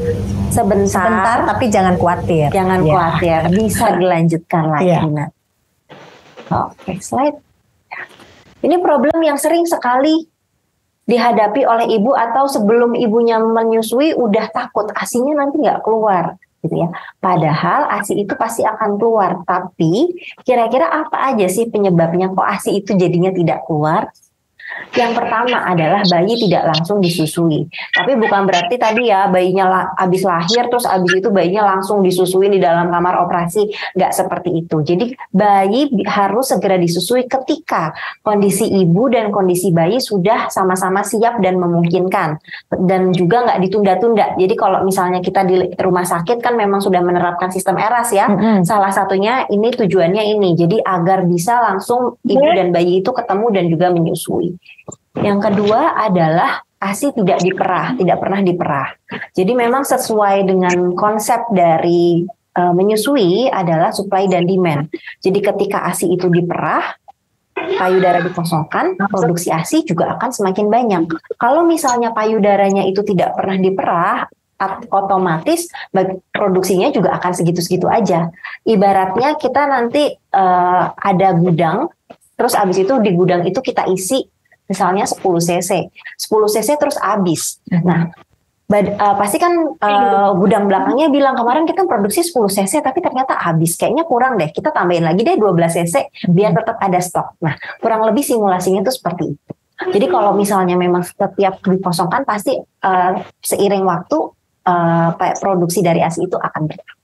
sebentar tapi jangan khawatir. Jangan khawatir, bisa dilanjutkan lagi. Oke, slide. Ini problem yang sering sekali dihadapi oleh ibu atau sebelum ibunya menyusui udah takut ASI-nya nanti nggak keluar gitu ya. Padahal ASI itu pasti akan keluar, tapi kira-kira apa aja sih penyebabnya kok ASI itu jadinya tidak keluar? Yang pertama adalah bayi tidak langsung disusui. Tapi bukan berarti tadi ya bayinya habis lahir terus habis itu bayinya langsung disusui di dalam kamar operasi. Nggak seperti itu. Jadi bayi harus segera disusui ketika kondisi ibu dan kondisi bayi sudah sama-sama siap dan memungkinkan. Dan juga nggak ditunda-tunda. Jadi kalau misalnya kita di rumah sakit kan memang sudah menerapkan sistem ERAS ya. Salah satunya ini tujuannya ini. Jadi agar bisa langsung ibu dan bayi itu ketemu dan juga menyusui. Yang kedua adalah ASI tidak pernah diperah. Jadi memang sesuai dengan konsep dari menyusui adalah supply dan demand. Jadi ketika ASI itu diperah, payudara dikosongkan, produksi ASI juga akan semakin banyak. Kalau misalnya payudaranya itu tidak pernah diperah, otomatis produksinya juga akan segitu-segitu aja. Ibaratnya kita nanti ada gudang, terus abis itu di gudang itu kita isi misalnya 10 cc terus habis. Nah, pasti kan gudang belakangnya bilang kemarin kita produksi 10 cc tapi ternyata habis, kayaknya kurang deh, kita tambahin lagi deh 12 cc biar tetap ada stok. Nah, kurang lebih simulasinya itu seperti itu. Jadi kalau misalnya memang setiap dikosongkan pasti seiring waktu produksi dari ASI itu akan bertambah.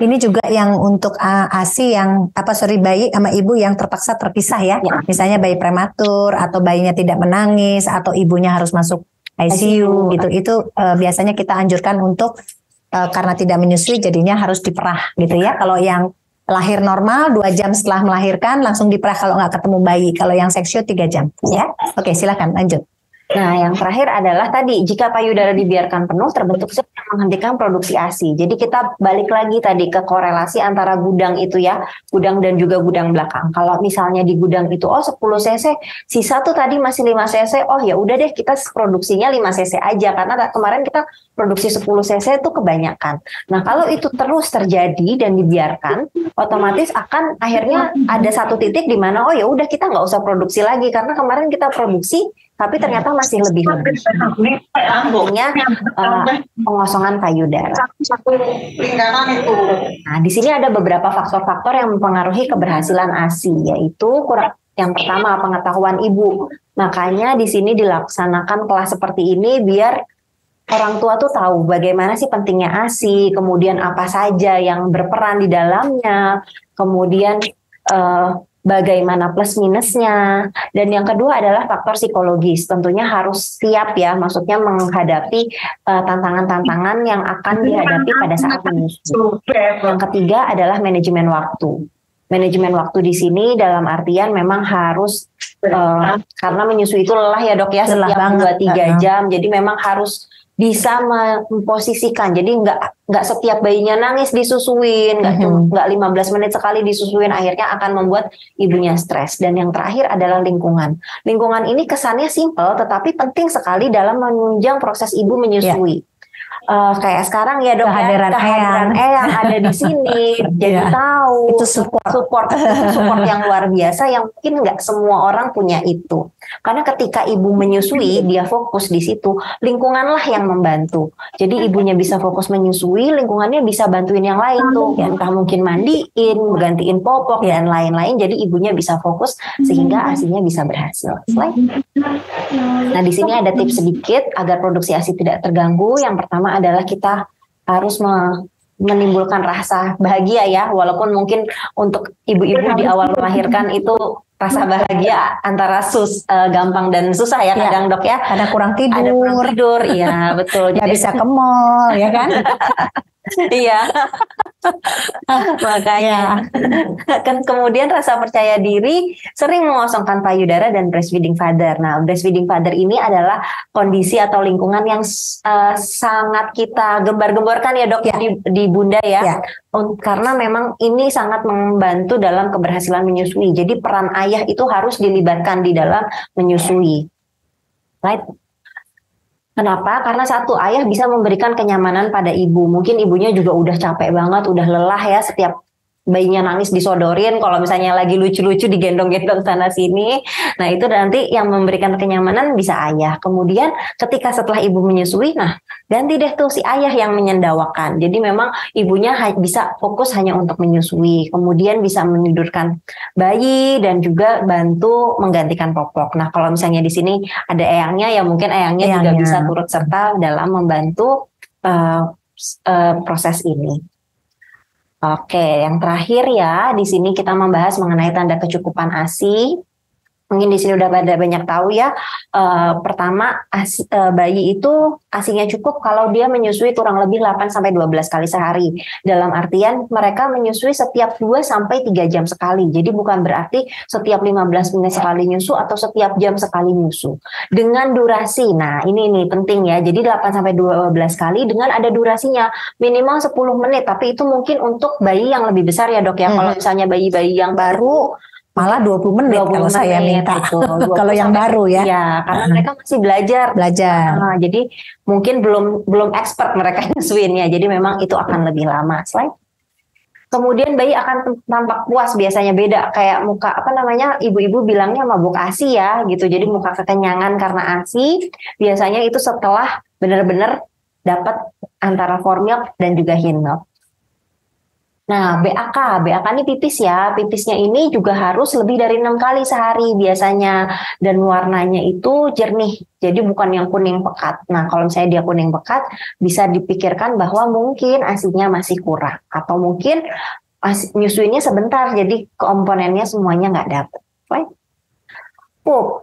Ini juga yang untuk ASI yang bayi sama ibu yang terpaksa terpisah ya. Misalnya bayi prematur atau bayinya tidak menangis atau ibunya harus masuk ICU gitu. Itu biasanya kita anjurkan untuk karena tidak menyusui jadinya harus diperah gitu ya. Kalau yang lahir normal 2 jam setelah melahirkan langsung diperah kalau nggak ketemu bayi. Kalau yang seksio 3 jam ya. Oke, silakan lanjut. Nah, yang terakhir adalah tadi, jika payudara dibiarkan penuh, terbentuk sel yang menghentikan produksi ASI. Jadi kita balik lagi tadi ke korelasi antara gudang itu ya, gudang dan juga gudang belakang. Kalau misalnya di gudang itu, 10 cc, sisa tuh tadi masih 5 cc, ya udah deh kita produksinya 5 cc aja, karena kemarin kita produksi 10 cc itu kebanyakan. Nah, kalau itu terus terjadi dan dibiarkan, otomatis akan akhirnya ada satu titik di mana, ya udah kita nggak usah produksi lagi, karena kemarin kita produksi, tapi ternyata masih lebih. Artinya pengosongan payudara. Nah, di sini ada beberapa faktor-faktor yang mempengaruhi keberhasilan ASI, yaitu yang pertama pengetahuan ibu. Makanya di sini dilaksanakan kelas seperti ini biar orang tua tuh tahu bagaimana sih pentingnya ASI, kemudian apa saja yang berperan di dalamnya, kemudian bagaimana plus minusnya. Dan yang kedua adalah faktor psikologis. Tentunya harus siap ya, maksudnya menghadapi tantangan-tantangan yang akan dihadapi pada saat menyusui. Yang ketiga adalah manajemen waktu. Manajemen waktu di sini dalam artian memang harus karena menyusui itu lelah ya dok ya, setiap 2-3 jam. Jadi memang harus bisa memposisikan. Jadi nggak setiap bayinya nangis disusuin, nggak 15 menit sekali disusuin, akhirnya akan membuat ibunya stres. Dan yang terakhir adalah lingkungan. Lingkungan ini kesannya simpel, tetapi penting sekali dalam menunjang proses ibu menyusui. Kayak sekarang ya dok, kehadiran Eyang ada di sini, jadi tahu itu support yang luar biasa yang mungkin nggak semua orang punya itu. Karena ketika ibu menyusui, dia fokus di situ, lingkunganlah yang membantu. Jadi ibunya bisa fokus menyusui, lingkungannya bisa bantuin yang lain tuh, ya, entah mungkin mandiin, gantiin popok dan lain-lain. Jadi ibunya bisa fokus sehingga ASInya bisa berhasil. Nah di sini ada tips sedikit agar produksi ASI tidak terganggu. Yang pertama adalah kita harus menimbulkan rasa bahagia ya, walaupun mungkin untuk ibu-ibu di awal melahirkan itu rasa bahagia antara gampang dan susah ya kadang dok ya. Ada kurang tidur, ya betul. Nggak bisa ke mall ya kan? Iya. Makanya kan kemudian rasa percaya diri sering mengosongkan payudara dan breastfeeding father. Nah, breastfeeding father ini adalah kondisi atau lingkungan yang sangat kita gembar-gemborkan ya dok di bunda ya. Karena memang ini sangat membantu dalam keberhasilan menyusui. Jadi peran ayah itu harus dilibatkan di dalam menyusui. Right? Kenapa? Karena satu, ayah bisa memberikan kenyamanan pada ibu. Mungkin ibunya juga udah capek banget, udah lelah ya, setiap bayinya nangis disodorin, kalau misalnya lagi lucu-lucu digendong-gendong sana sini. Nah itu nanti yang memberikan kenyamanan bisa ayah. Kemudian ketika setelah ibu menyusui, nah ganti deh tuh si ayah yang menyendawakan. Jadi memang ibunya bisa fokus hanya untuk menyusui. Kemudian bisa menidurkan bayi dan juga bantu menggantikan popok. Nah kalau misalnya di sini ada eyangnya, ya mungkin eyangnya juga bisa turut serta dalam membantu proses ini. Oke, yang terakhir ya, di sini kita membahas mengenai tanda kecukupan ASI. Mungkin di sini udah pada banyak tahu ya. Pertama, bayi itu ASInya cukup kalau dia menyusui kurang lebih 8-12 kali sehari. Dalam artian mereka menyusui setiap 2-3 jam sekali. Jadi bukan berarti setiap 15 menit sekali nyusu atau setiap jam sekali nyusu. Dengan durasi, nah ini penting ya. Jadi 8-12 kali dengan ada durasinya minimal 10 menit. Tapi itu mungkin untuk bayi yang lebih besar ya dok ya. Kalau misalnya bayi-bayi yang baru, malah 20 menit kalau saya minta. Kalau yang baru ya. Ya, karena mereka masih belajar. Nah, jadi mungkin belum expert mereka nyusuinnya. Jadi memang itu akan lebih lama. Kemudian bayi akan tampak puas, biasanya beda kayak muka ibu-ibu bilangnya mabuk ASI ya gitu. Jadi muka kekenyangan karena ASI biasanya itu setelah benar-benar dapat antara formil dan juga hin milk. Nah, BAK ini pipis ya. Pipisnya ini juga harus lebih dari 6 kali sehari biasanya. Dan warnanya itu jernih. Jadi bukan yang kuning pekat. Nah, kalau misalnya dia kuning pekat, bisa dipikirkan bahwa mungkin ASInya masih kurang. Atau mungkin nyusuinnya sebentar, jadi komponennya semuanya nggak dapat. Right?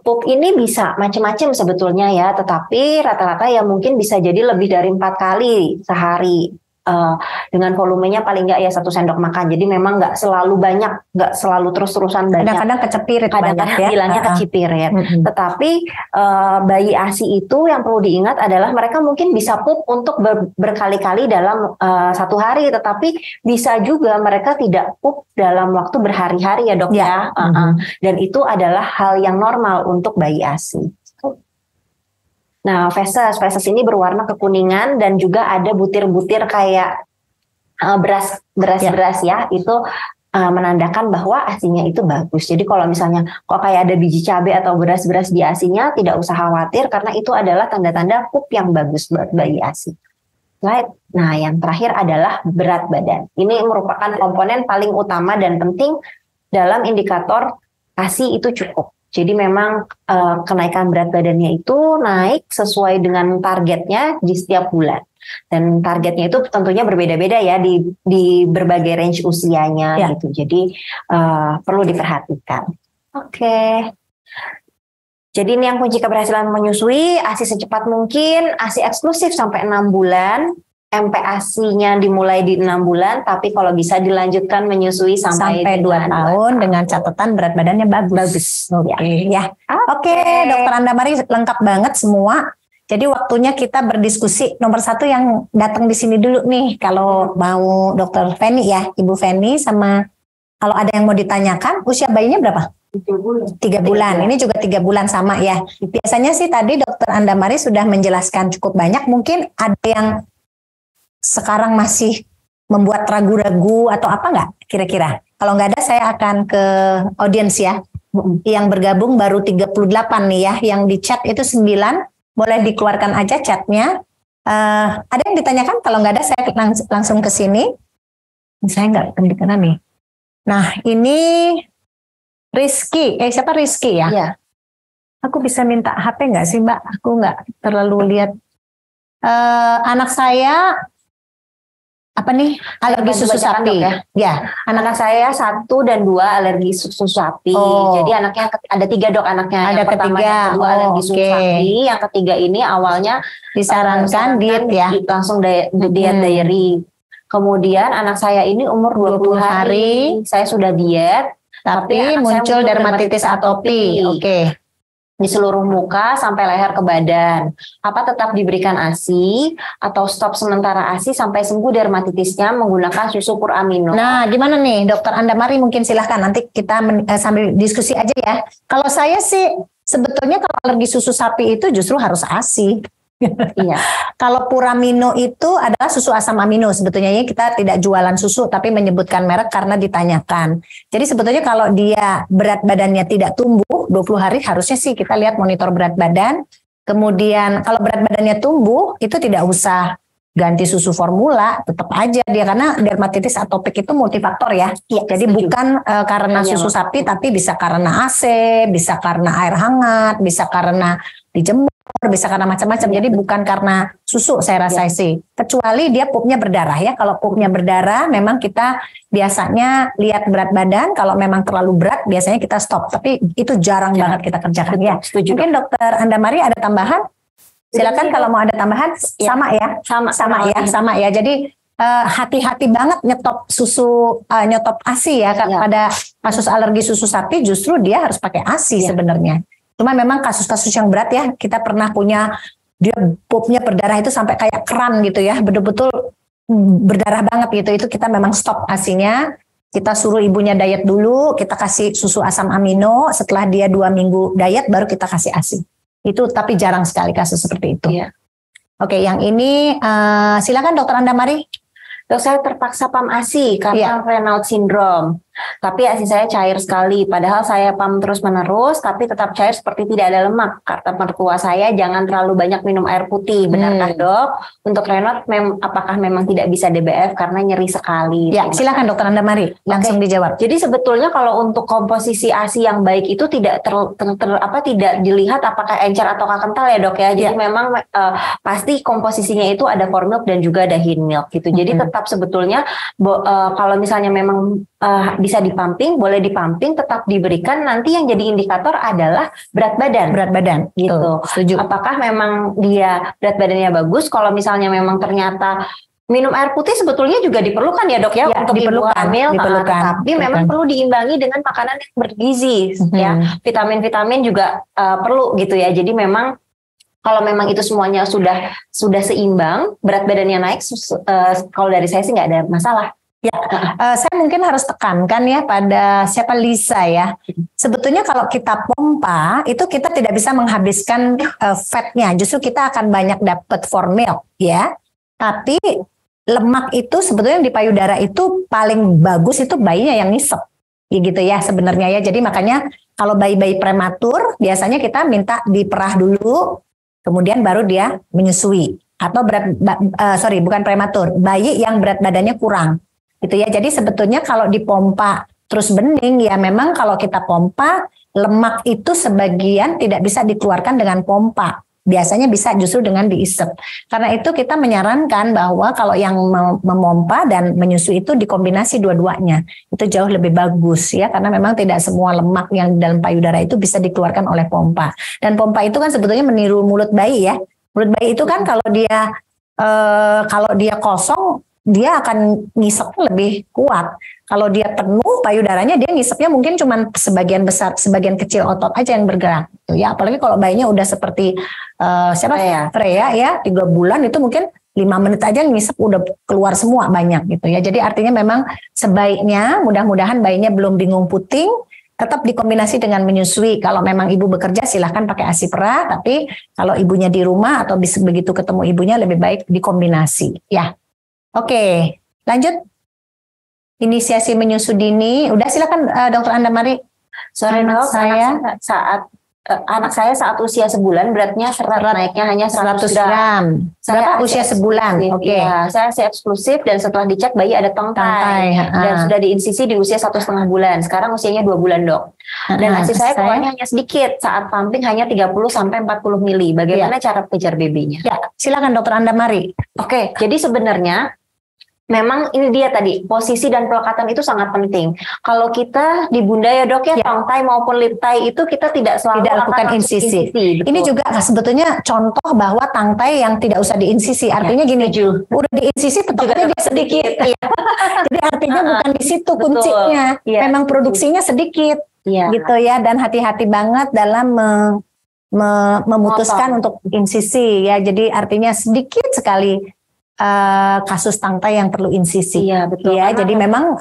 Pup ini bisa macam-macam sebetulnya ya. Tetapi rata-rata ya mungkin bisa jadi lebih dari 4 kali sehari. Dengan volumenya paling nggak ya 1 sendok makan. Jadi memang nggak selalu banyak, nggak selalu terus-terusan banyak. Kadang-kadang kecepir, kadang-kadang ya? Bilangnya kecipir ya. Tetapi bayi ASI itu yang perlu diingat adalah mereka mungkin bisa pup untuk berkali-kali dalam 1 hari, tetapi bisa juga mereka tidak pup dalam waktu berhari-hari ya dok ya. Dan itu adalah hal yang normal untuk bayi ASI. Nah, feses ini berwarna kekuningan dan juga ada butir-butir kayak beras ya. Itu menandakan bahwa ASInya itu bagus. Jadi kalau misalnya kok kayak ada biji cabai atau beras-beras di ASInya, tidak usah khawatir karena itu adalah tanda-tanda pup yang bagus buat bayi ASI. Right. Nah, yang terakhir adalah berat badan. Ini merupakan komponen paling utama dan penting dalam indikator ASI itu cukup. Jadi memang kenaikan berat badannya itu naik sesuai dengan targetnya di setiap bulan. Dan targetnya itu tentunya berbeda-beda ya di berbagai range usianya gitu. Jadi perlu diperhatikan. Oke. Jadi ini yang kunci keberhasilan menyusui, ASI secepat mungkin, ASI eksklusif sampai 6 bulan. MPASI-nya dimulai di 6 bulan, tapi kalau bisa dilanjutkan menyusui sampai 2 tahun dengan catatan berat badannya bagus. Oke. Oke, Dokter Andamari lengkap banget semua. Jadi waktunya kita berdiskusi. Nomor 1 yang datang di sini dulu nih, kalau mau Dokter Feni ya, Ibu Feni, sama kalau ada yang mau ditanyakan, usia bayinya berapa? 3 bulan. Ini juga 3 bulan sama ya. Biasanya sih tadi Dokter Andamari sudah menjelaskan cukup banyak. Mungkin ada yang sekarang masih membuat ragu-ragu atau apa nggak kira-kira? Kalau nggak ada saya akan ke audiens ya. Yang bergabung baru 38 nih ya. Yang di chat itu 9. Boleh dikeluarkan aja chatnya. Ada yang ditanyakan? Kalau nggak ada saya langsung ke sini. Saya nggak kedengeran nih. Nah ini Rizky. Siapa Rizky ya? Iya. Aku bisa minta HP nggak sih Mbak? Aku nggak terlalu lihat. Anak saya apa nih, alergi susu sapi ya? Anak saya 1 dan 2 alergi susu sapi. Jadi anaknya ada 3 dok anaknya. Ada yang pertama, yang kedua alergi susu sapi. Yang ketiga ini awalnya disarankan diet ya, langsung diet diary. Kemudian anak saya ini umur 20 hari saya sudah diet, tapi muncul dermatitis atopi. Oke. Di seluruh muka sampai leher ke badan. Apa tetap diberikan ASI atau stop sementara ASI sampai sembuh dermatitisnya menggunakan susu puramino? Nah, gimana nih Dokter Andamari, mungkin silahkan nanti kita sambil diskusi aja ya. Kalau saya sih sebetulnya kalau alergi susu sapi itu justru harus ASI. Iya. Kalau puramino itu adalah susu asam amino. Sebetulnya ya kita tidak jualan susu tapi menyebutkan merek karena ditanyakan. Jadi sebetulnya kalau dia berat badannya tidak tumbuh 20 hari harusnya sih kita lihat monitor berat badan. Kemudian kalau berat badannya tumbuh itu tidak usah ganti susu formula, tetap aja dia karena dermatitis atopik itu multifaktor ya. Jadi bukan karena susu sapi tapi bisa karena AC, bisa karena air hangat, bisa karena dijemur, bisa karena macam-macam. Jadi bukan karena susu saya rasa sih. Kecuali dia pupnya berdarah ya. Kalau pupnya berdarah memang kita biasanya lihat berat badan. Kalau memang terlalu berat biasanya kita stop. Tapi itu jarang banget kita kerjakan ya. Mungkin Dokter Andamari ada tambahan? Silakan kalau mau ada tambahan. Sama ya. Jadi hati-hati banget nyetop susu, nyetop ASI ya. Pada kasus alergi susu sapi justru dia harus pakai ASI sebenarnya. Cuma memang kasus-kasus yang berat ya, kita pernah punya dia pupnya berdarah itu sampai kayak keran gitu ya, betul-betul berdarah banget gitu. Itu kita memang stop ASI-nya, kita suruh ibunya diet dulu, kita kasih susu asam amino, setelah dia 2 minggu diet baru kita kasih ASI. Itu tapi jarang sekali kasus seperti itu. Iya. Oke, yang ini silakan Dokter Andamari. Dok, saya terpaksa pam ASI karena Raynaud syndrome. Tapi ASI saya cair sekali. Padahal saya pam terus-menerus, tapi tetap cair seperti tidak ada lemak. Kata mertua saya, jangan terlalu banyak minum air putih. Benarkah dok? Untuk Raynaud, apakah memang tidak bisa DBF karena nyeri sekali? Ya, silakan Dokter Andamari, langsung dijawab. Jadi sebetulnya kalau untuk komposisi ASI yang baik itu tidak tidak dilihat apakah encer atau kental ya dok ya. Jadi memang pasti komposisinya itu ada core milk dan juga ada hin milk gitu. Jadi tetap sebetulnya kalau misalnya memang bisa dipumping, boleh dipumping, tetap diberikan. Nanti yang jadi indikator adalah berat badan gitu. Setuju. Apakah memang dia berat badannya bagus? Kalau misalnya memang ternyata minum air putih sebetulnya juga diperlukan ya dok ya, untuk ibu hamil, tapi memang perlu diimbangi dengan makanan yang bergizi ya. Vitamin-vitamin juga perlu gitu ya. Jadi memang kalau memang itu semuanya sudah seimbang, berat badannya naik, kalau dari saya sih nggak ada masalah. Ya, saya mungkin harus tekankan ya pada siapa Lisa ya. Sebetulnya kalau kita pompa itu kita tidak bisa menghabiskan fatnya, justru kita akan banyak dapat formil ya. Tapi lemak itu sebetulnya di payudara itu paling bagus itu bayinya yang ngisep, ya gitu ya sebenarnya ya. Jadi makanya kalau bayi-bayi prematur biasanya kita minta diperah dulu, kemudian baru dia menyusui. Atau bukan prematur, bayi yang berat badannya kurang. Gitu ya. Jadi sebetulnya kalau dipompa terus bening ya memang kalau kita pompa lemak itu sebagian tidak bisa dikeluarkan dengan pompa. Biasanya bisa justru dengan diisep. Karena itu kita menyarankan bahwa kalau yang memompa dan menyusui itu dikombinasi dua-duanya. Itu jauh lebih bagus ya, karena memang tidak semua lemak yang di dalam payudara itu bisa dikeluarkan oleh pompa. Dan pompa itu kan sebetulnya meniru mulut bayi ya. Mulut bayi itu kan kalau dia kosong, dia akan ngisepnya lebih kuat. Kalau dia penuh payudaranya, dia ngisepnya mungkin cuma sebagian besar, sebagian kecil otot aja yang bergerak. Ya, apalagi kalau bayinya udah seperti Freya ya 3 bulan itu mungkin 5 menit aja ngisep udah keluar semua banyak gitu ya. Jadi artinya memang sebaiknya mudah-mudahan bayinya belum bingung puting, tetap dikombinasi dengan menyusui. Kalau memang ibu bekerja silahkan pakai ASI perah, tapi kalau ibunya di rumah atau begitu ketemu ibunya lebih baik dikombinasi ya. Oke, lanjut. Inisiasi menyusui dini, udah silakan Dokter Anda Mari. Sore dok, anak saya saat usia sebulan beratnya naiknya hanya 100 gram. Berapa usia sebulan? Oke. Ya, saya eksklusif dan setelah dicek bayi ada tangkai dan sudah diinsisi di usia 1,5 bulan. Sekarang usianya 2 bulan dok. Dan ASI saya keluarnya hanya sedikit, saat pumping hanya 30-40 mili. Bagaimana cara kejar BB-nya? Ya, silakan Dokter Anda Mari. Oke, jadi sebenarnya memang ini dia tadi, posisi dan pelekatan itu sangat penting. Kalau kita di bunda ya dok ya, tongue tie maupun lip tie itu kita tidak selalu lakukan insisi. Ini juga sebetulnya contoh bahwa tongue tie yang tidak usah diinsisi. Artinya gini, udah diinsisi tetapnya dia sedikit. Jadi artinya bukan di situ kuncinya. Memang produksinya sedikit, gitu ya. Dan hati-hati banget dalam memutuskan untuk insisi ya. Jadi artinya sedikit sekali kasus tongue tie yang perlu insisi. Iya, betul. Ya, jadi memang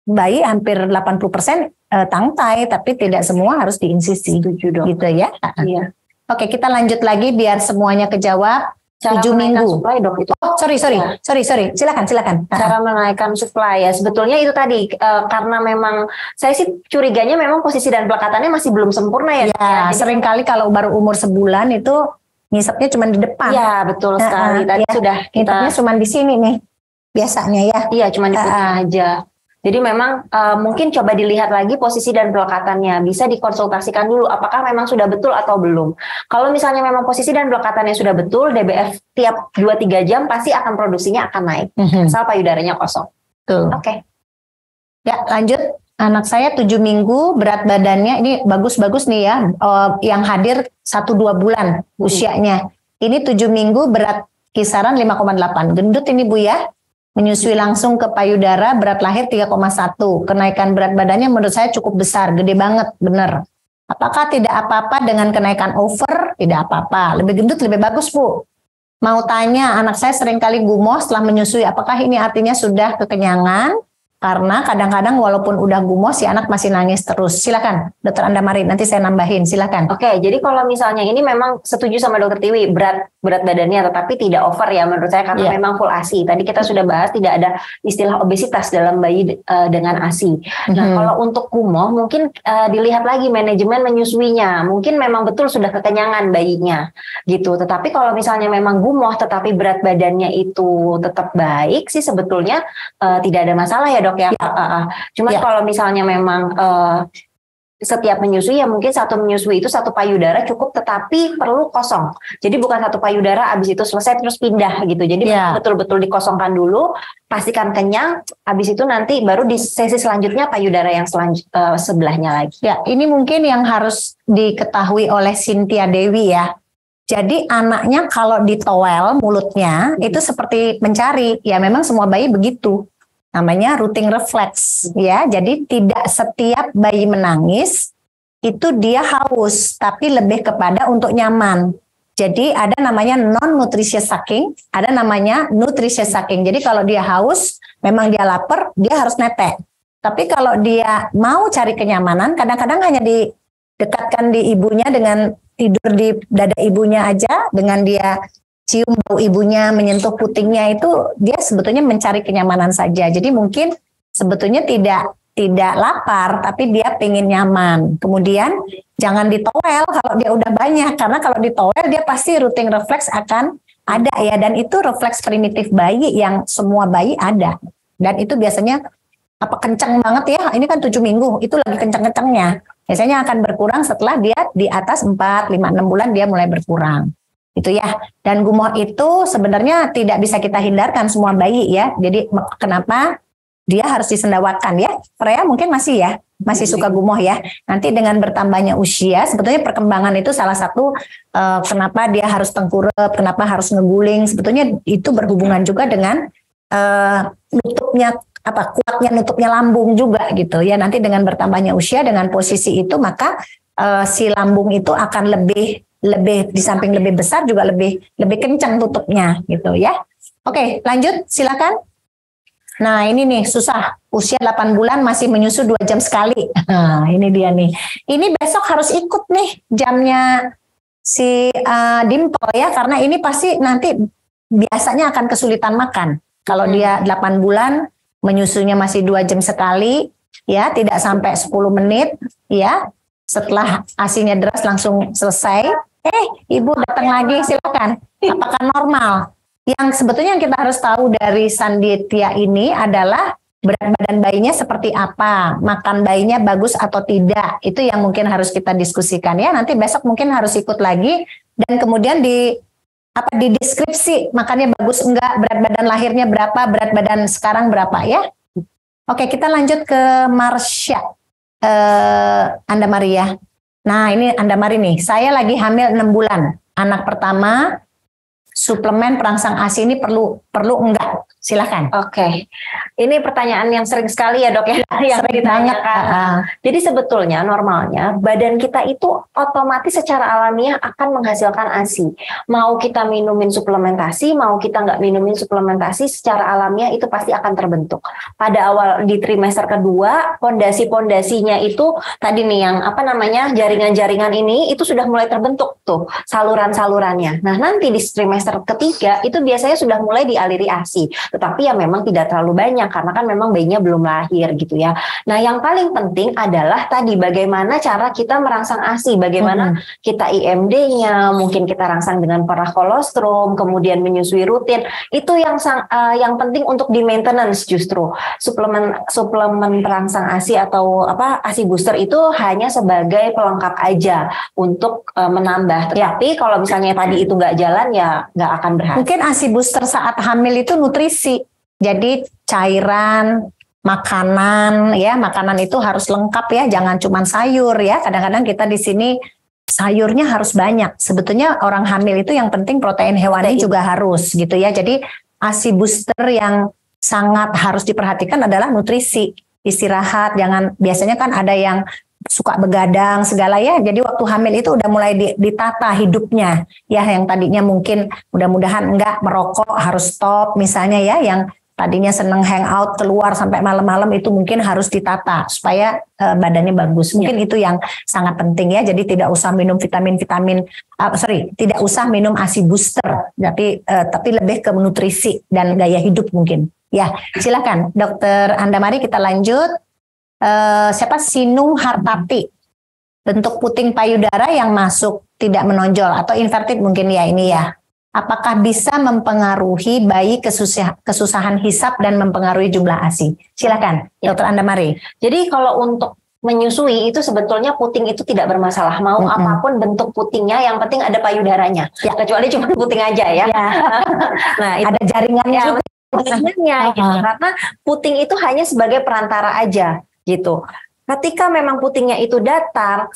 bayi hampir 80% tongue tie, tapi tidak semua harus diinsisi. Setuju dok. Gitu ya. Iya. Oke, kita lanjut lagi biar semuanya kejawab. Cara 7 minggu. Supply dok itu. Oh, sorry. Silakan. Cara menaikkan supply ya sebetulnya itu tadi karena memang saya sih curiganya memang posisi dan pelekatannya masih belum sempurna ya. Ya, seringkali kalau baru umur sebulan itu ngisepnya cuma di depan. Iya, betul sekali. Tadi sudah ngisepnya cuma di sini nih. Biasanya ya. Iya, cuma di putih aja. Jadi memang mungkin coba dilihat lagi posisi dan pelekatannya. Bisa dikonsultasikan dulu apakah memang sudah betul atau belum. Kalau misalnya memang posisi dan pelekatannya sudah betul, DBF tiap 2-3 jam pasti akan produksinya akan naik. Asal payudaranya kosong. Tuh. Oke. Ya, lanjut. Anak saya 7 minggu, berat badannya ini bagus-bagus nih ya, yang hadir 1-2 bulan usianya. Ini 7 minggu berat kisaran 5,8. Gendut ini Bu ya, menyusui langsung ke payudara, berat lahir 3,1. Kenaikan berat badannya menurut saya cukup besar, gede banget, bener. Apakah tidak apa-apa dengan kenaikan over? Tidak apa-apa, lebih gendut lebih bagus Bu. Mau tanya, anak saya seringkali gumoh setelah menyusui, apakah ini artinya sudah kekenyangan? Karena kadang-kadang walaupun udah gumoh si anak masih nangis terus. Silakan Dokter Anda Mari, nanti saya nambahin. Silakan. Oke, jadi kalau misalnya ini memang setuju sama Dokter Tiwi, berat badannya tetapi tidak over ya menurut saya karena memang full ASI. Tadi kita sudah bahas tidak ada istilah obesitas dalam bayi dengan ASI. Nah, kalau untuk gumoh mungkin dilihat lagi manajemen menyusuinya. Mungkin memang betul sudah kekenyangan bayinya gitu. Tetapi kalau misalnya memang gumoh tetapi berat badannya itu tetap baik sih sebetulnya tidak ada masalah ya dok. Cuma kalau misalnya memang setiap menyusui ya mungkin satu menyusui itu satu payudara cukup tetapi perlu kosong. Jadi bukan satu payudara habis itu selesai terus pindah gitu. Jadi betul-betul dikosongkan dulu, pastikan kenyang, habis itu nanti baru di sesi selanjutnya payudara yang sebelahnya lagi. Ya, ini mungkin yang harus diketahui oleh Cynthia Dewi ya. Jadi anaknya kalau ditowel mulutnya itu seperti mencari, ya memang semua bayi begitu. Namanya routing reflex ya. Jadi tidak setiap bayi menangis itu dia haus, tapi lebih kepada untuk nyaman. Jadi ada namanya non-nutritious sucking, ada namanya nutritious sucking. Jadi kalau dia haus, memang dia lapar, dia harus netek. Tapi kalau dia mau cari kenyamanan, kadang-kadang hanya didekatkan di ibunya dengan tidur di dada ibunya aja, dengan dia cium bau ibunya, menyentuh putingnya, itu dia sebetulnya mencari kenyamanan saja. Jadi mungkin sebetulnya tidak lapar, tapi dia pengen nyaman. Kemudian jangan ditowel kalau dia udah banyak, karena kalau ditowel dia pasti routing reflex akan ada ya, dan itu refleks primitif bayi yang semua bayi ada. Dan itu biasanya kencang banget ya, ini kan 7 minggu, itu lagi kencang-kencangnya. Biasanya akan berkurang setelah dia di atas 4, 5, 6 bulan dia mulai berkurang. Itu ya. Dan gumoh itu sebenarnya tidak bisa kita hindarkan semua bayi ya. Jadi kenapa dia harus disendawakan ya? Freya mungkin masih suka gumoh ya. Nanti dengan bertambahnya usia, sebetulnya perkembangan itu salah satu kenapa dia harus tengkurap, kenapa harus ngeguling. Sebetulnya itu berhubungan juga dengan kuatnya nutupnya lambung juga gitu ya. Nanti dengan bertambahnya usia dengan posisi itu maka si lambung itu akan lebih di samping lebih besar juga lebih kencang tutupnya gitu ya. Oke, lanjut silakan. Nah ini nih susah, usia 8 bulan masih menyusu 2 jam sekali. Nah ini dia nih. Ini besok harus ikut nih jamnya si Dimple ya, karena ini pasti nanti biasanya akan kesulitan makan. Kalau dia 8 bulan menyusunya masih 2 jam sekali, ya tidak sampai 10 menit, ya setelah ASINya deras langsung selesai. Ibu datang lagi silakan. Apakah normal? Yang sebetulnya yang kita harus tahu dari Sanditya ini adalah berat badan bayinya seperti apa, makan bayinya bagus atau tidak. Itu yang mungkin harus kita diskusikan ya. Nanti besok mungkin harus ikut lagi dan kemudian di deskripsi makannya bagus enggak, berat badan lahirnya berapa, berat badan sekarang berapa ya. Oke, kita lanjut ke Marsha. Anda Maria. Nah, ini Anda Mari nih. Saya lagi hamil 6 bulan. Anak pertama, suplemen perangsang ASI ini perlu enggak? Silakan. Oke. Ini pertanyaan yang sering sekali ya, Dok ya, yang sering banget. Jadi sebetulnya normalnya badan kita itu otomatis secara alamiah akan menghasilkan ASI. Mau kita minumin suplementasi, mau kita nggak minumin suplementasi, secara alamiah itu pasti akan terbentuk. Pada awal di trimester kedua, pondasi-pondasinya itu tadi nih yang jaringan-jaringan ini itu sudah mulai terbentuk tuh saluran-salurannya. Nah, nanti di trimester ketiga itu biasanya sudah mulai dialiri ASI. Tetapi ya memang tidak terlalu banyak karena kan memang bayinya belum lahir gitu ya. Nah yang paling penting adalah tadi bagaimana cara kita merangsang ASI, bagaimana kita IMD-nya, mungkin kita rangsang dengan parakolostrum, kemudian menyusui rutin. Itu yang penting untuk di maintenance justru. Suplemen perangsang ASI atau ASI booster itu hanya sebagai pelengkap aja untuk menambah. Tetapi kalau misalnya tadi itu nggak jalan ya nggak akan berhasil. Mungkin ASI booster saat hamil itu nutrisi. Jadi cairan, makanan itu harus lengkap ya, jangan cuma sayur ya. Kadang-kadang kita di sini sayurnya harus banyak. Sebetulnya orang hamil itu yang penting protein hewani juga harus gitu ya. Jadi ASI booster yang sangat harus diperhatikan adalah nutrisi, istirahat. Biasanya kan ada yang suka begadang segala ya, jadi waktu hamil itu udah mulai ditata hidupnya ya, yang tadinya mungkin mudah-mudahan enggak merokok harus stop misalnya ya, yang tadinya seneng hangout keluar sampai malam-malam itu mungkin harus ditata supaya badannya bagus. Mungkin itu yang sangat penting ya, jadi tidak usah minum tidak usah minum ASI booster, tapi lebih ke nutrisi dan gaya hidup mungkin ya. Silakan Dokter Anda Mari, kita lanjut. Siapa? Sinung Hartati. Bentuk puting payudara yang masuk tidak menonjol atau inverted mungkin ya ini ya. Apakah bisa mempengaruhi bayi kesusahan hisap dan mempengaruhi jumlah ASI? Silakan Dokter Anda Mari. Jadi kalau untuk menyusui itu sebetulnya puting itu tidak bermasalah. Mau apapun bentuk putingnya, yang penting ada payudaranya. Ya. Kecuali cuma puting aja ya. Nah, itu ada jaringannya. Gitu. Karena puting itu hanya sebagai perantara aja. Gitu. Ketika memang putingnya itu datar,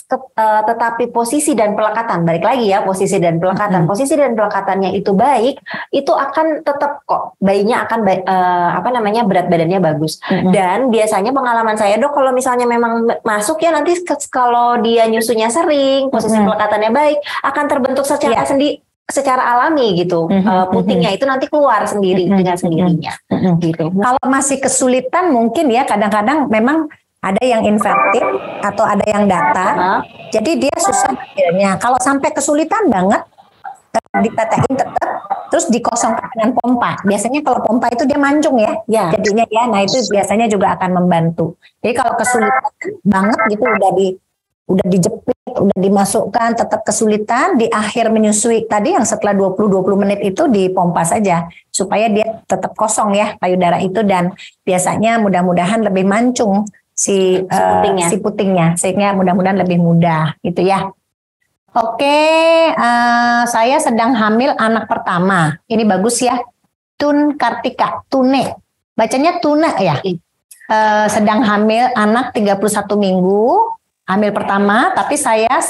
tetapi posisi dan pelekatan, balik lagi ya, posisi dan posisi dan pelekatannya itu baik, itu akan tetap kok bayinya akan berat badannya bagus. Dan biasanya pengalaman saya, Dok, kalau misalnya memang masuk ya nanti kalau dia nyusunya sering, posisi pelekatannya baik, akan terbentuk secara alami gitu. Putingnya itu nanti keluar sendiri dengan sendirinya. Gitu. Kalau masih kesulitan mungkin ya kadang-kadang memang ada yang inverted atau ada yang datar. Jadi dia susah hasilnya. Kalau sampai kesulitan banget ditetein tetap, terus dikosongkan dengan pompa. Biasanya kalau pompa itu dia mancung ya. Jadinya ya. Nah itu biasanya juga akan membantu. Jadi kalau kesulitan banget gitu udah dijepit, udah dimasukkan, tetap kesulitan, di akhir menyusui tadi yang setelah 20 menit itu dipompa saja supaya dia tetap kosong ya payudara itu, dan biasanya mudah-mudahan lebih mancung si putingnya, sehingga mudah-mudahan lebih mudah gitu ya. Oke, saya sedang hamil anak pertama. Ini bagus ya. Tun Kartika, Tune. Bacanya Tuna ya. Sedang hamil anak 31 minggu, hamil pertama, tapi saya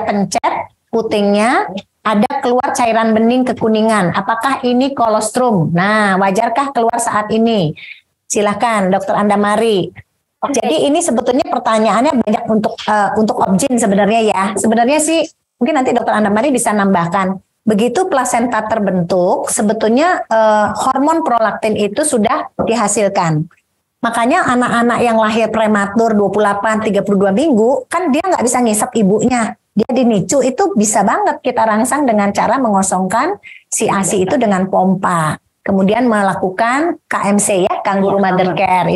pencet putingnya ada keluar cairan bening kekuningan. Apakah ini kolostrum? Nah, wajarkah keluar saat ini? Silakan, Dokter Andamari. Jadi ini sebetulnya pertanyaannya banyak untuk objin sebenarnya ya. Sebenarnya sih mungkin nanti Dokter Andamari bisa nambahkan. Begitu plasenta terbentuk, sebetulnya hormon prolaktin itu sudah dihasilkan. Makanya anak-anak yang lahir prematur 28-32 minggu, kan dia nggak bisa ngisap ibunya. Dia dinicu, itu bisa banget kita rangsang dengan cara mengosongkan si ASI itu dengan pompa. Kemudian melakukan KMC ya, Kangguru Mother Care.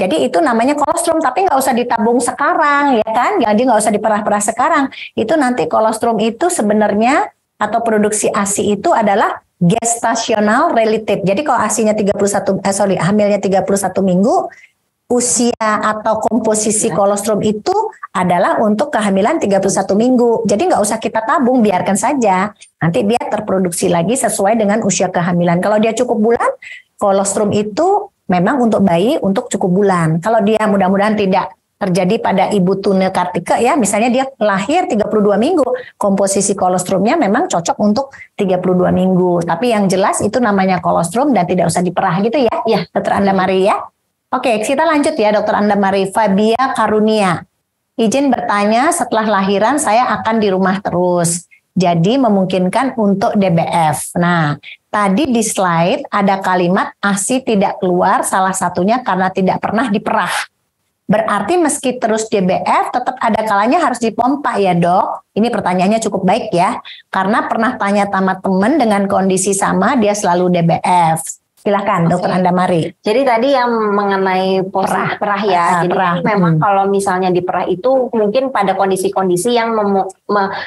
Jadi itu namanya kolostrum, tapi nggak usah ditabung sekarang ya kan. Jadi nggak usah diperah-perah sekarang. Itu nanti kolostrum itu sebenarnya atau produksi ASI itu adalah gestational related. Jadi kalau ASInya hamilnya 31 minggu, usia atau komposisi kolostrum itu adalah untuk kehamilan 31 minggu. Jadi nggak usah kita tabung, biarkan saja. Nanti dia terproduksi lagi sesuai dengan usia kehamilan. Kalau dia cukup bulan, kolostrum itu memang untuk bayi untuk cukup bulan. Kalau dia mudah-mudahan tidak terjadi pada ibu Tune Kartika ya, misalnya dia lahir 32 minggu, komposisi kolostrumnya memang cocok untuk 32 minggu. Tapi yang jelas itu namanya kolostrum dan tidak usah diperah gitu ya. Ya, Dokter Andamari ya. Oke, kita lanjut ya Dokter Andamari. Fabia Karunia. Izin bertanya, setelah lahiran saya akan di rumah terus. Jadi memungkinkan untuk DBF. Nah, tadi di slide ada kalimat ASI tidak keluar, salah satunya karena tidak pernah diperah. Berarti meski terus DBF tetap ada kalanya harus dipompa ya dok. Ini pertanyaannya cukup baik ya. Karena pernah tanya sama teman dengan kondisi sama dia selalu DBF. Silakan Dokter Andamari. Jadi tadi yang mengenai perah ya. Jadi perah. Memang kalau misalnya diperah itu mungkin pada kondisi-kondisi yang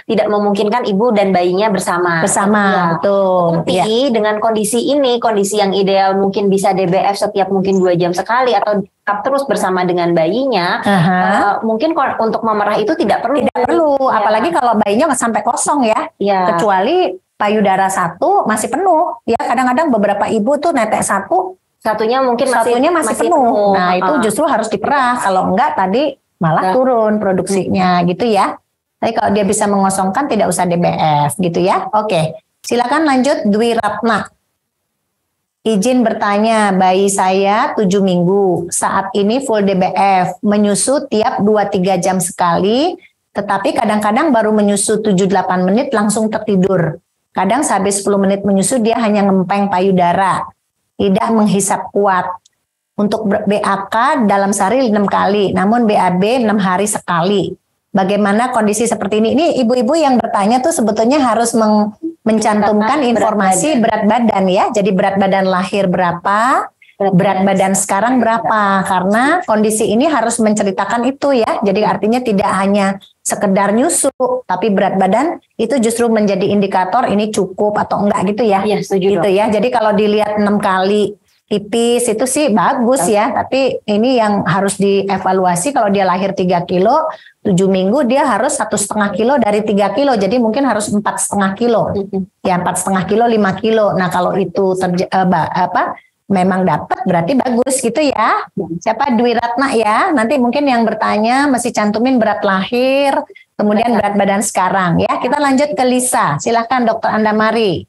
tidak memungkinkan ibu dan bayinya bersama. Ya. Betul. Tapi dengan kondisi ini, kondisi yang ideal mungkin bisa DBF setiap mungkin 2 jam sekali atau tetap terus bersama dengan bayinya. Mungkin untuk memerah itu tidak perlu. Tidak perlu. Ya. Apalagi kalau bayinya nggak sampai kosong ya. Kecuali payudara 1 masih penuh ya, kadang-kadang beberapa ibu tuh netek satunya masih penuh. Nah itu justru harus diperah, kalau enggak tadi malah turun produksinya gitu ya. Tapi kalau dia bisa mengosongkan tidak usah DBF gitu ya. Oke, silakan lanjut Dwi Ratna. Izin bertanya, bayi saya 7 minggu saat ini full DBF, menyusu tiap 2-3 jam sekali, tetapi kadang-kadang baru menyusu 7-8 menit langsung tertidur. Kadang sehabis 10 menit menyusu dia hanya ngempeng payudara, tidak menghisap kuat. Untuk BAK dalam sehari 6 kali, namun BAB 6 hari sekali. Bagaimana kondisi seperti ini? Ini ibu-ibu yang bertanya tuh sebetulnya harus mencantumkan informasi berat badan ya. Jadi berat badan lahir berapa, berat badan sekarang berapa. Karena kondisi ini harus menceritakan itu ya. Jadi artinya tidak hanya sekedar nyusu, tapi berat badan itu justru menjadi indikator ini cukup atau enggak gitu ya. Iya, setuju gitu ya. Jadi kalau dilihat 6 kali pipis itu sih bagus ya, tapi ini yang harus dievaluasi kalau dia lahir 3 kilo, 7 minggu dia harus 1,5 kilo dari 3 kilo, jadi mungkin harus 4,5 kilo. Ya 4,5 kilo, 5 kilo. Nah kalau itu memang dapat berarti bagus gitu ya. Siapa Dwi Ratna ya? Nanti mungkin yang bertanya mesti cantumin berat lahir, kemudian berat badan sekarang ya. Kita lanjut ke Lisa. Silakan Dokter Andamari.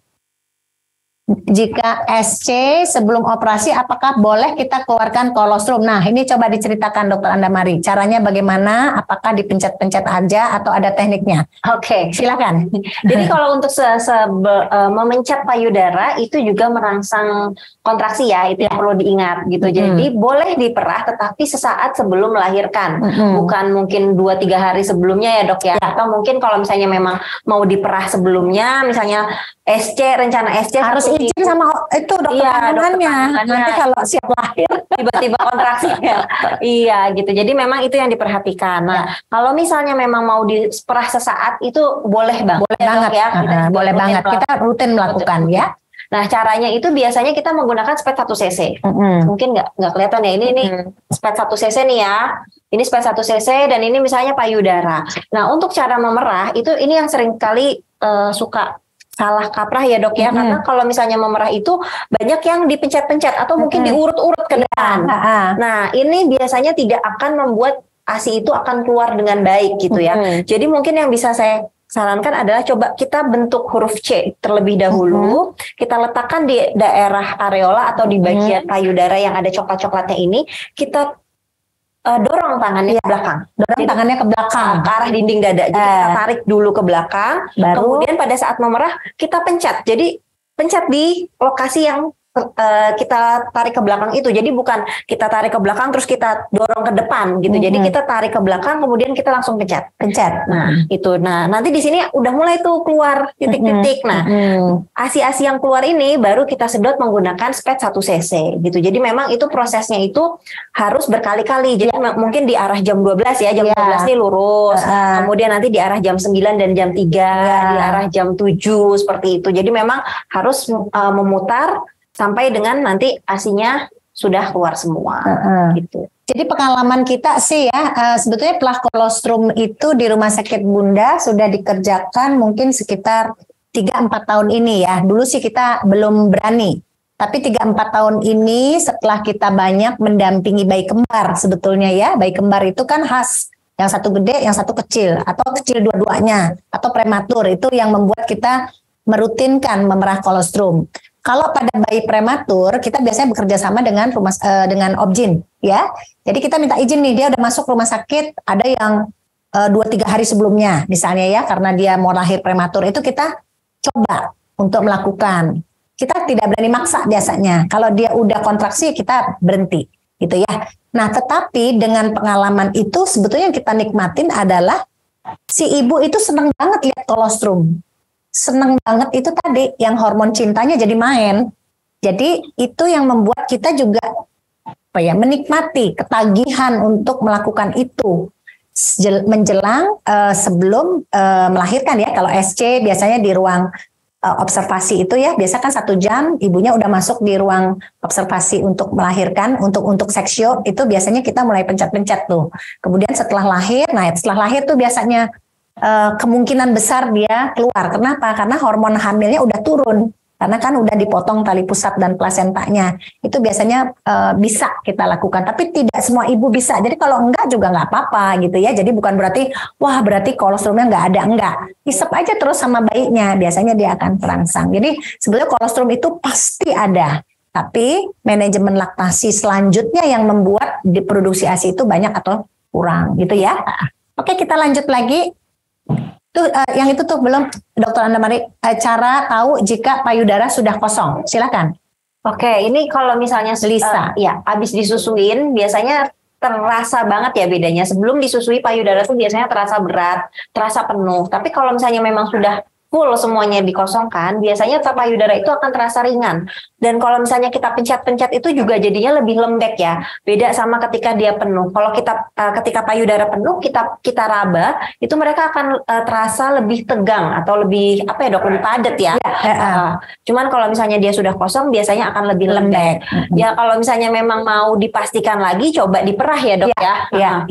Jika SC sebelum operasi apakah boleh kita keluarkan kolostrum? Nah ini coba diceritakan Dokter Andamari. Caranya bagaimana? Apakah dipencet-pencet aja atau ada tekniknya? Oke. Silakan. Jadi kalau untuk memencet payudara itu juga merangsang kontraksi ya. Itu yang perlu diingat gitu. Jadi boleh diperah tetapi sesaat sebelum melahirkan. Bukan mungkin 2-3 hari sebelumnya ya dok ya. Atau mungkin kalau misalnya memang mau diperah sebelumnya misalnya rencana SC harus izin sama itu dokter kandungannya. Nanti kalau siap lahir tiba-tiba kontraksinya. Iya gitu. Jadi memang itu yang diperhatikan. Nah, kalau misalnya memang mau diperah sesaat itu boleh banget. Boleh banget. Ya, boleh banget. Kita rutin melakukan ya. Nah, caranya itu biasanya kita menggunakan spet 1 cc. Mungkin nggak kelihatan ya. Ini spet 1 cc nih ya. Ini spet 1 cc dan ini misalnya payudara. Nah, untuk cara memerah itu ini yang sering kali suka salah kaprah ya dok ya. Karena kalau misalnya memerah itu banyak yang dipencet-pencet atau mungkin diurut-urut ke depan. Nah, ini biasanya tidak akan membuat ASI itu akan keluar dengan baik gitu ya. Jadi mungkin yang bisa saya sarankan adalah coba kita bentuk huruf C terlebih dahulu. Kita letakkan di daerah areola atau di bagian payudara yang ada coklat-coklatnya ini. Kita dorong tangannya ke belakang. Tangannya ke belakang. Ke arah dinding dada. Jadi kita tarik dulu ke belakang. Kemudian pada saat memerah kita pencet. Jadi pencet di lokasi yang kita tarik ke belakang itu. Jadi bukan kita tarik ke belakang terus kita dorong ke depan gitu. Jadi kita tarik ke belakang kemudian kita langsung pencet. Nah, itu. Nah, nanti di sini udah mulai tuh keluar titik-titik. Nah, ASI-ASI yang keluar ini baru kita sedot menggunakan spet 1 cc gitu. Jadi memang itu prosesnya itu harus berkali-kali. Jadi mungkin di arah jam 12 ya. Jam 12 nih lurus. Kemudian nanti di arah jam 9 dan jam 3, di arah jam 7 seperti itu. Jadi memang harus memutar sampai dengan nanti ASI-nya sudah keluar semua gitu. Jadi pengalaman kita sih ya, sebetulnya pelah kolostrum itu di Rumah Sakit Bunda sudah dikerjakan mungkin sekitar 3-4 tahun ini ya. Dulu sih kita belum berani. Tapi 3-4 tahun ini setelah kita banyak mendampingi bayi kembar sebetulnya ya. Bayi kembar itu kan khas. Yang satu gede, yang satu kecil. Atau kecil dua-duanya. Atau prematur. Itu yang membuat kita merutinkan memerah kolostrum. Kalau pada bayi prematur, kita biasanya bekerja sama dengan dengan Obgyn, ya. Jadi kita minta izin nih, dia udah masuk rumah sakit, ada yang 2-3 hari sebelumnya, misalnya ya, karena dia mau lahir prematur, itu kita coba untuk melakukan. Kita tidak berani maksa biasanya. Kalau dia udah kontraksi, kita berhenti, gitu ya. Nah, tetapi dengan pengalaman itu, sebetulnya yang kita nikmatin adalah si ibu itu senang banget lihat kolostrum. Seneng banget itu tadi yang hormon cintanya jadi main. Jadi itu yang membuat kita juga menikmati ketagihan untuk melakukan itu menjelang sebelum melahirkan ya. Kalau SC biasanya di ruang observasi itu ya, biasa kan 1 jam ibunya udah masuk di ruang observasi untuk melahirkan, untuk seksio itu biasanya kita mulai pencet-pencet tuh. Kemudian setelah lahir tuh biasanya kemungkinan besar dia keluar. Kenapa? Karena hormon hamilnya udah turun. Karena kan udah dipotong tali pusat dan plasentanya. Itu biasanya bisa kita lakukan. Tapi tidak semua ibu bisa. Jadi kalau enggak juga nggak apa-apa gitu ya. Jadi bukan berarti, wah berarti kolostrumnya nggak ada. Enggak. Isep aja terus sama bayinya. Biasanya dia akan terangsang. Jadi sebenarnya kolostrum itu pasti ada. Tapi manajemen laktasi selanjutnya yang membuat diproduksi ASI itu banyak atau kurang gitu ya. Oke, kita lanjut lagi. Tuh, yang itu tuh belum, Dokter Anda Mari, cara tahu jika payudara sudah kosong. Silakan. Oke, ini kalau misalnya Lisa, ya habis disusuin biasanya terasa banget ya bedanya. Sebelum disusui payudara tuh biasanya terasa berat, terasa penuh. Tapi kalau misalnya memang sudah full semuanya dikosongkan, biasanya payudara itu akan terasa ringan. Dan kalau misalnya kita pencet-pencet itu juga jadinya lebih lembek ya. Beda sama ketika dia penuh. Kalau kita ketika payudara penuh, kita raba, itu mereka akan terasa lebih tegang atau lebih lebih padat ya. Cuman kalau misalnya dia sudah kosong, biasanya akan lebih lembek. Ya kalau misalnya memang mau dipastikan lagi, coba diperah ya dok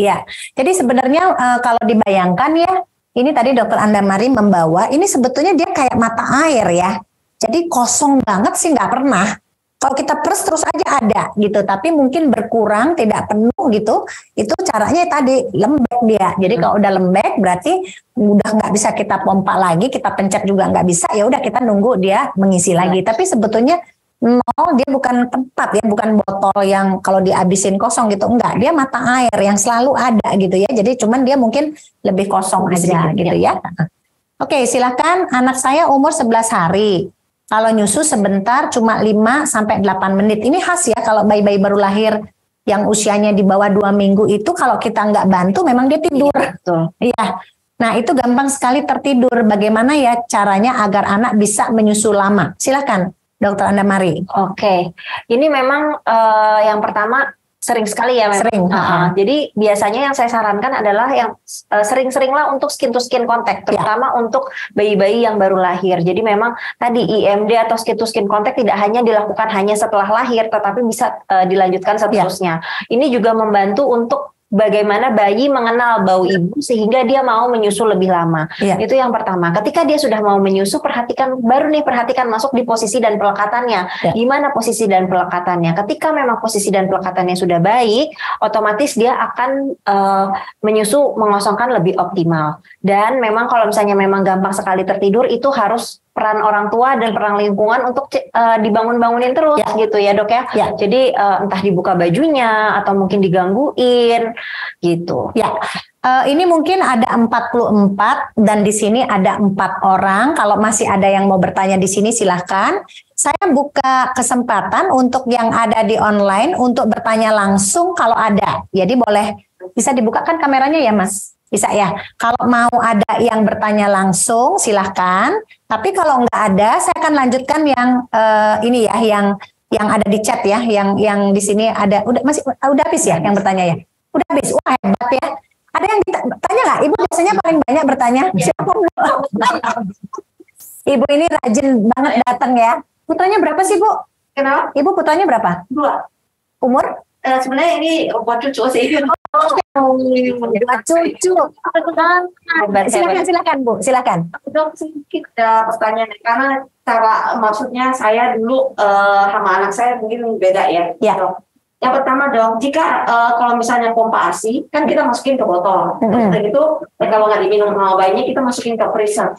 ya. Jadi sebenarnya kalau dibayangkan ya, ini tadi Dokter Anda Mari membawa, ini sebetulnya dia kayak mata air ya. Jadi kosong banget sih nggak pernah. Kalau kita press terus aja ada gitu, tapi mungkin berkurang, tidak penuh gitu. Itu caranya tadi lembek dia. Jadi kalau udah lembek berarti udah nggak bisa kita pompa lagi, kita pencet juga nggak bisa. Ya udah kita nunggu dia mengisi lagi. Tapi sebetulnya dia bukan tempat ya, bukan botol yang kalau dihabisin kosong gitu, enggak, dia mata air yang selalu ada gitu ya. Jadi cuman dia mungkin lebih kosong aja gitu ya. Oke, silakan. Anak saya umur 11 hari. Kalau nyusu sebentar cuma 5-8 menit. Ini khas ya kalau bayi-bayi baru lahir yang usianya di bawah 2 minggu itu kalau kita nggak bantu memang dia tidur. Iya. Nah, itu gampang sekali tertidur. Bagaimana ya caranya agar anak bisa menyusu lama? Silakan. Dokter Anda Mari. Oke, ini memang yang pertama Sering sekali ya memang. Sering. Jadi biasanya yang saya sarankan adalah yang sering-seringlah untuk skin to skin contact, terutama untuk bayi-bayi yang baru lahir. Jadi memang tadi IMD atau skin to skin contact tidak hanya dilakukan hanya setelah lahir, tetapi bisa dilanjutkan seterusnya. Ini juga membantu untuk bagaimana bayi mengenal bau ibu sehingga dia mau menyusu lebih lama. Itu yang pertama. Ketika dia sudah mau menyusu, perhatikan masuk di posisi dan pelekatannya. Gimana posisi dan pelekatannya? Ketika memang posisi dan pelekatannya sudah baik, otomatis dia akan menyusu mengosongkan lebih optimal. Dan memang kalau misalnya memang gampang sekali tertidur, itu harus peran orang tua dan peran lingkungan untuk dibangun-bangunin terus gitu ya dok ya. Jadi entah dibuka bajunya atau mungkin digangguin gitu. Ini mungkin ada 44 dan di sini ada 4 orang. Kalau masih ada yang mau bertanya di sini silahkan. Saya buka kesempatan untuk yang ada di online untuk bertanya langsung kalau ada. Jadi boleh bisa dibukakan kameranya ya Mas? Bisa ya. Kalau mau ada yang bertanya langsung silahkan. Tapi kalau nggak ada, saya akan lanjutkan yang ini ya, yang ada di chat ya, yang di sini ada. Udah habis ya yang bertanya ya. Udah habis. Wah hebat ya. Ada yang ditanya nggak? Ibu biasanya paling banyak bertanya. Ibu ini rajin banget datang ya. Putranya berapa sih Bu? Kenapa? Ibu putranya berapa? 2. Umur? Sebenarnya ini buat cucu sih. Cucu. Silakan Bu, silakan. Dok, sedikit pertanyaan karena cara maksudnya saya dulu sama anak saya mungkin beda ya. Dok. Yang pertama dok, jika kalau misalnya pompa ASI kan kita masukin ke botol, dan itu kalau nggak diminum sama bayinya kita masukin ke freezer.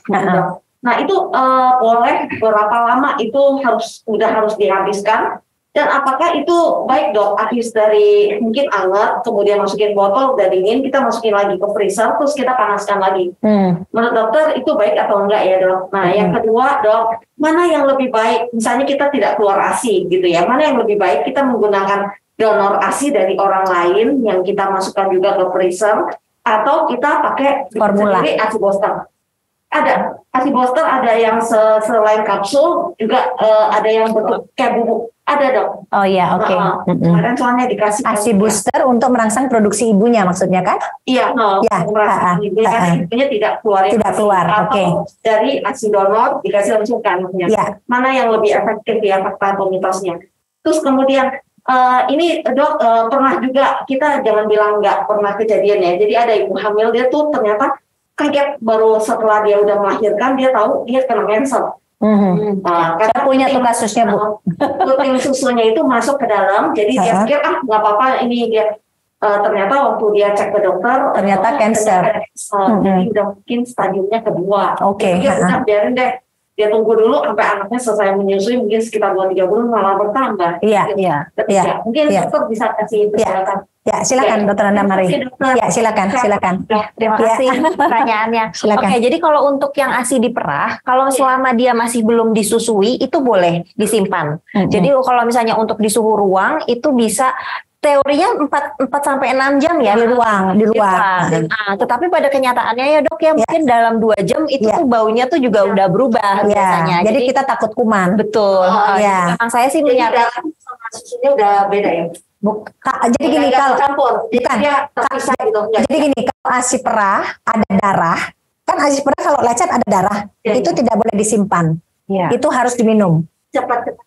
Nah itu boleh berapa lama itu harus dihabiskan? Dan apakah itu baik dok, habis dari mungkin anget, kemudian masukin botol, udah dingin, kita masukin lagi ke freezer, terus kita panaskan lagi. Menurut dokter itu baik atau enggak ya dok? Nah yang kedua dok, mana yang lebih baik? Misalnya kita tidak keluar ASI gitu ya, mana yang lebih baik kita menggunakan donor ASI dari orang lain yang kita masukkan juga ke freezer, atau kita pakai formula ASI booster? Ada ASI booster, ada yang selain kapsul, juga ada yang bentuk kayak bubuk. Ada dok. Oh iya, oke. Kemarin soalnya dikasih ASI booster untuk merangsang produksi ibunya maksudnya kan? Iya, merangsang ibunya karena ibunya tidak keluar. Oke. Dari ASI donor dikasih langsung ke anaknya. Mana yang lebih efektif ya fakta atau mitosnya? Terus kemudian ini dok pernah juga, kita jangan bilang nggak pernah kejadian ya. Jadi ada ibu hamil, dia tuh ternyata kaget baru setelah dia udah melahirkan dia tahu dia kena cancer. Nah, karena punya tuh kasusnya Bu. Puting susunya itu masuk ke dalam, jadi dia pikir nggak apa-apa ini dia. Ternyata waktu dia cek ke dokter ternyata cancer. Jadi udah mungkin stadiumnya kedua. Oke. Udah biarin deh. Dia tunggu dulu sampai anaknya selesai menyusui, mungkin sekitar 2-3 bulan malah bertambah. Iya. Mungkin dokter bisa kasih penjelasan. Ya, silakan Dokter Anna Mari. Ya, silakan. Terima kasih pertanyaannya. Oke, jadi kalau untuk yang ASI diperah, kalau selama dia masih belum disusui itu boleh disimpan. Jadi kalau misalnya untuk di suhu ruang itu bisa teorinya 4 sampai 6 jam ya di luar. Nah, tetapi pada kenyataannya ya dok ya mungkin dalam 2 jam itu tuh baunya tuh juga udah berubah biasanya. Jadi kita takut kuman. Betul. Memang saya sih menyarankan susunya udah beda ya. Jadi gini kalau campur, bukan. gitu. Jadi gini kalau ASI perah ada darah, kan ASI perah kalau lecet ada darah, itu tidak boleh disimpan. Itu harus diminum. Cepat.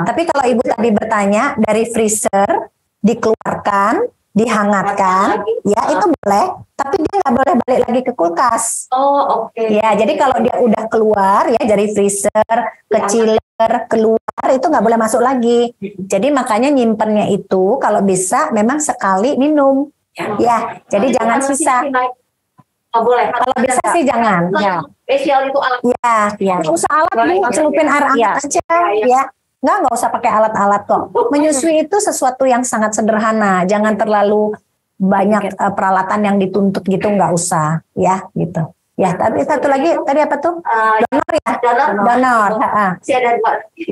Tapi kalau ibu tadi bertanya dari freezer dikeluarkan, dihangatkan, itu boleh. Tapi dia nggak boleh balik lagi ke kulkas. Ya, jadi kalau dia udah keluar ya dari freezer, ke chiller, keluar itu nggak boleh masuk lagi. Jadi makanya nyimpennya itu kalau bisa memang sekali minum. Ya, jadi jangan sisa. Nggak boleh. Kalau bisa sih jangan. Spesial itu alat. Nggak usah alat Bu, celupin air hangat aja. Ya. Nggak usah pakai alat-alat kok. Menyusui itu sesuatu yang sangat sederhana. Jangan terlalu banyak peralatan yang dituntut gitu, nggak usah ya gitu. Ya, tapi satu lagi tadi apa tuh? Donor ya? Donor. Ada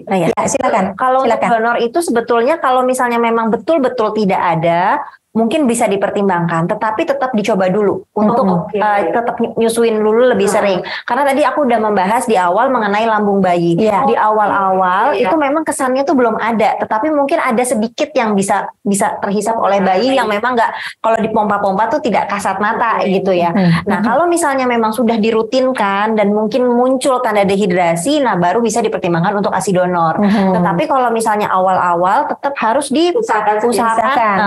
2. Ya, silakan. Kalau untuk donor itu sebetulnya kalau misalnya memang betul-betul tidak ada, mungkin bisa dipertimbangkan, tetapi tetap dicoba dulu untuk tetap nyusuin dulu lebih sering. Karena tadi aku udah membahas di awal mengenai lambung bayi. Di awal-awal itu memang kesannya tuh belum ada, tetapi mungkin ada sedikit yang bisa terhisap oleh bayi yang memang nggak, kalau dipompa-pompa tuh tidak kasat mata gitu ya. Nah kalau misalnya memang sudah dirutinkan dan mungkin muncul tanda dehidrasi, nah baru bisa dipertimbangkan untuk ASI donor. Tetapi kalau misalnya awal-awal tetap harus diusahakan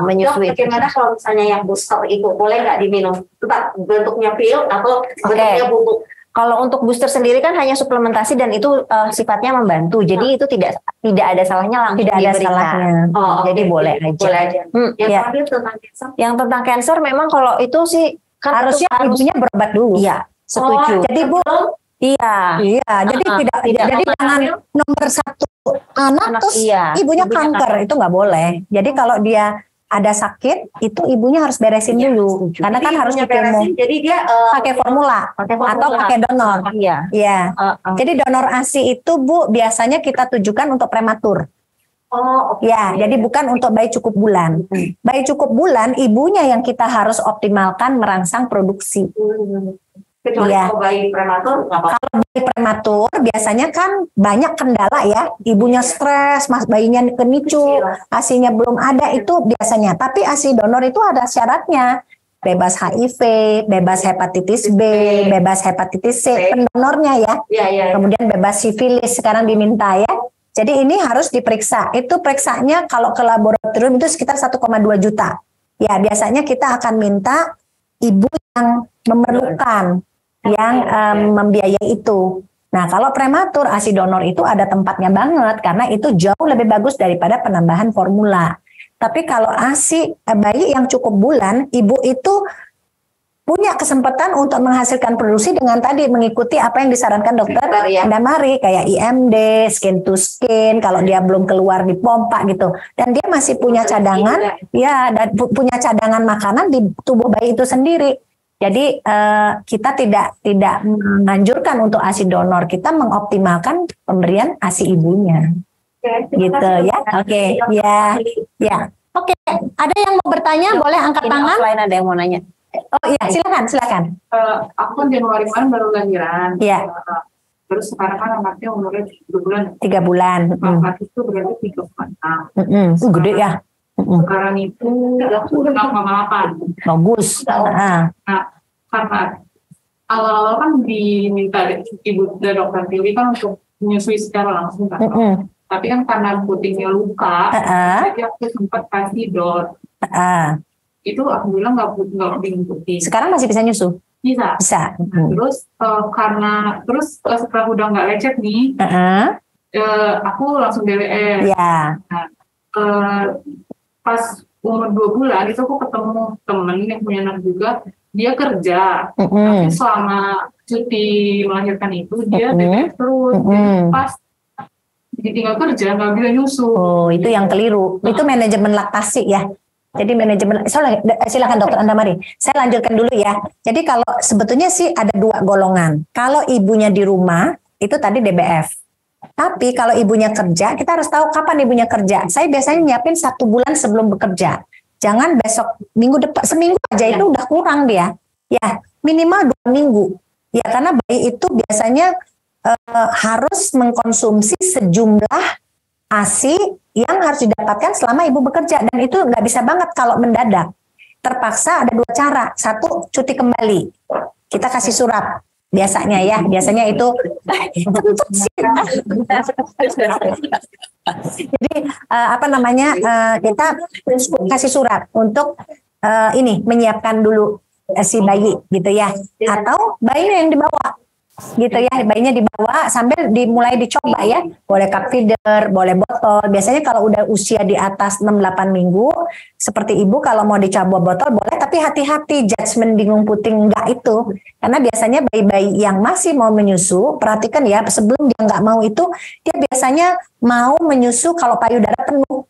menyusui. Bagaimana kalau misalnya yang booster itu boleh nggak diminum? Tetap bentuknya pil atau bentuknya bubuk? Kalau untuk booster sendiri kan hanya suplementasi dan itu sifatnya membantu. Jadi itu tidak ada salahnya langsung diberikan. Jadi boleh aja. Boleh aja. Yang tentang cancer? Yang tentang cancer memang kalau itu sih kan harusnya ibunya berobat dulu. Iya, setuju. Jadi Bu, jadi jadi jangan nomor 1 anak terus ibunya kanker, itu nggak boleh. Jadi kalau dia ada sakit, itu ibunya harus beresin dulu. Karena kan harus dikemo. Jadi dia pakai formula atau pakai donor. Jadi donor ASI itu Bu biasanya kita tujukan untuk prematur. Jadi bukan untuk bayi cukup bulan. Bayi cukup bulan ibunya yang kita harus optimalkan merangsang produksi. Kecuali kalau bayi prematur nggak apa-apa. Kalau bayi prematur biasanya kan banyak kendala ya, ibunya stres, bayinya kenicu, ASI-nya belum ada, itu biasanya. Tapi ASI donor itu ada syaratnya, bebas HIV, bebas hepatitis B, bebas hepatitis C, pendonornya ya. Kemudian bebas sifilis sekarang diminta ya. Jadi ini harus diperiksa. Itu periksanya kalau ke laboratorium itu sekitar 1,2 juta. Ya biasanya kita akan minta ibu yang memerlukan, yang membiayai itu. Nah kalau prematur ASI donor itu ada tempatnya banget karena itu jauh lebih bagus daripada penambahan formula. Tapi kalau ASI bayi yang cukup bulan, ibu itu punya kesempatan untuk menghasilkan produksi dengan tadi mengikuti apa yang disarankan dokter Andamari, kayak IMD, skin to skin, kalau dia belum keluar dipompa gitu. Dan dia masih punya cadangan, dan punya cadangan makanan di tubuh bayi itu sendiri. Jadi kita tidak menganjurkan untuk ASI donor, kita mengoptimalkan pemberian ASI ibunya. Gitu ya. Oke, ada yang mau bertanya boleh angkat tangan. Offline ada yang mau nanya. Oh iya, silakan. Aku kan Januari kemarin baru lahiran. Iya. Terus sekarang kan anaknya umurnya 3 bulan. 3 bulan. Anak itu berarti 3,6. Gede ya. Sekarang itu 6,8. Bagus. Nah, karena awal-awal kan diminta ibu dan dokter Tiwi kan untuk menyusui secara langsung kan. Tapi kan karena putingnya luka, jadi aku sempat kasih dot. Itu aku bilang nggak puting puting. Sekarang masih bisa nyusu? Bisa. Terus terus setelah udah nggak lecet nih, aku langsung DWR. Nah, pas umur 2 bulan itu aku ketemu temen yang punya anak juga, dia kerja, tapi selama cuti melahirkan itu dia DWR terus. Pas ditinggal kerja nggak bisa nyusu. Itu yang keliru. Itu manajemen laktasi ya. Jadi manajemen, silakan dokter Andamari. Saya lanjutkan dulu ya. Jadi kalau sebetulnya sih ada 2 golongan. Kalau ibunya di rumah itu tadi DBF. Tapi kalau ibunya kerja, kita harus tahu kapan ibunya kerja. Saya biasanya nyiapin 1 bulan sebelum bekerja. Jangan besok, minggu depan, seminggu aja itu udah kurang dia. Ya minimal 2 minggu. Ya karena bayi itu biasanya harus mengkonsumsi sejumlah ASI yang harus didapatkan selama ibu bekerja, dan itu nggak bisa banget kalau mendadak. Terpaksa ada 2 cara. 1, cuti kembali. Kita kasih surat. Biasanya itu jadi kita kasih surat untuk menyiapkan dulu si bayi gitu ya, atau bayinya yang dibawa gitu ya, bayinya dibawa sambil dimulai dicoba ya, boleh cup feeder, boleh botol. Biasanya kalau udah usia di atas 6-8 minggu seperti ibu, kalau mau dicoba botol boleh, tapi hati-hati judgement bingung puting enggak itu, karena biasanya bayi-bayi yang masih mau menyusu, perhatikan ya, sebelum dia enggak mau itu, dia biasanya mau menyusu kalau payudara penuh.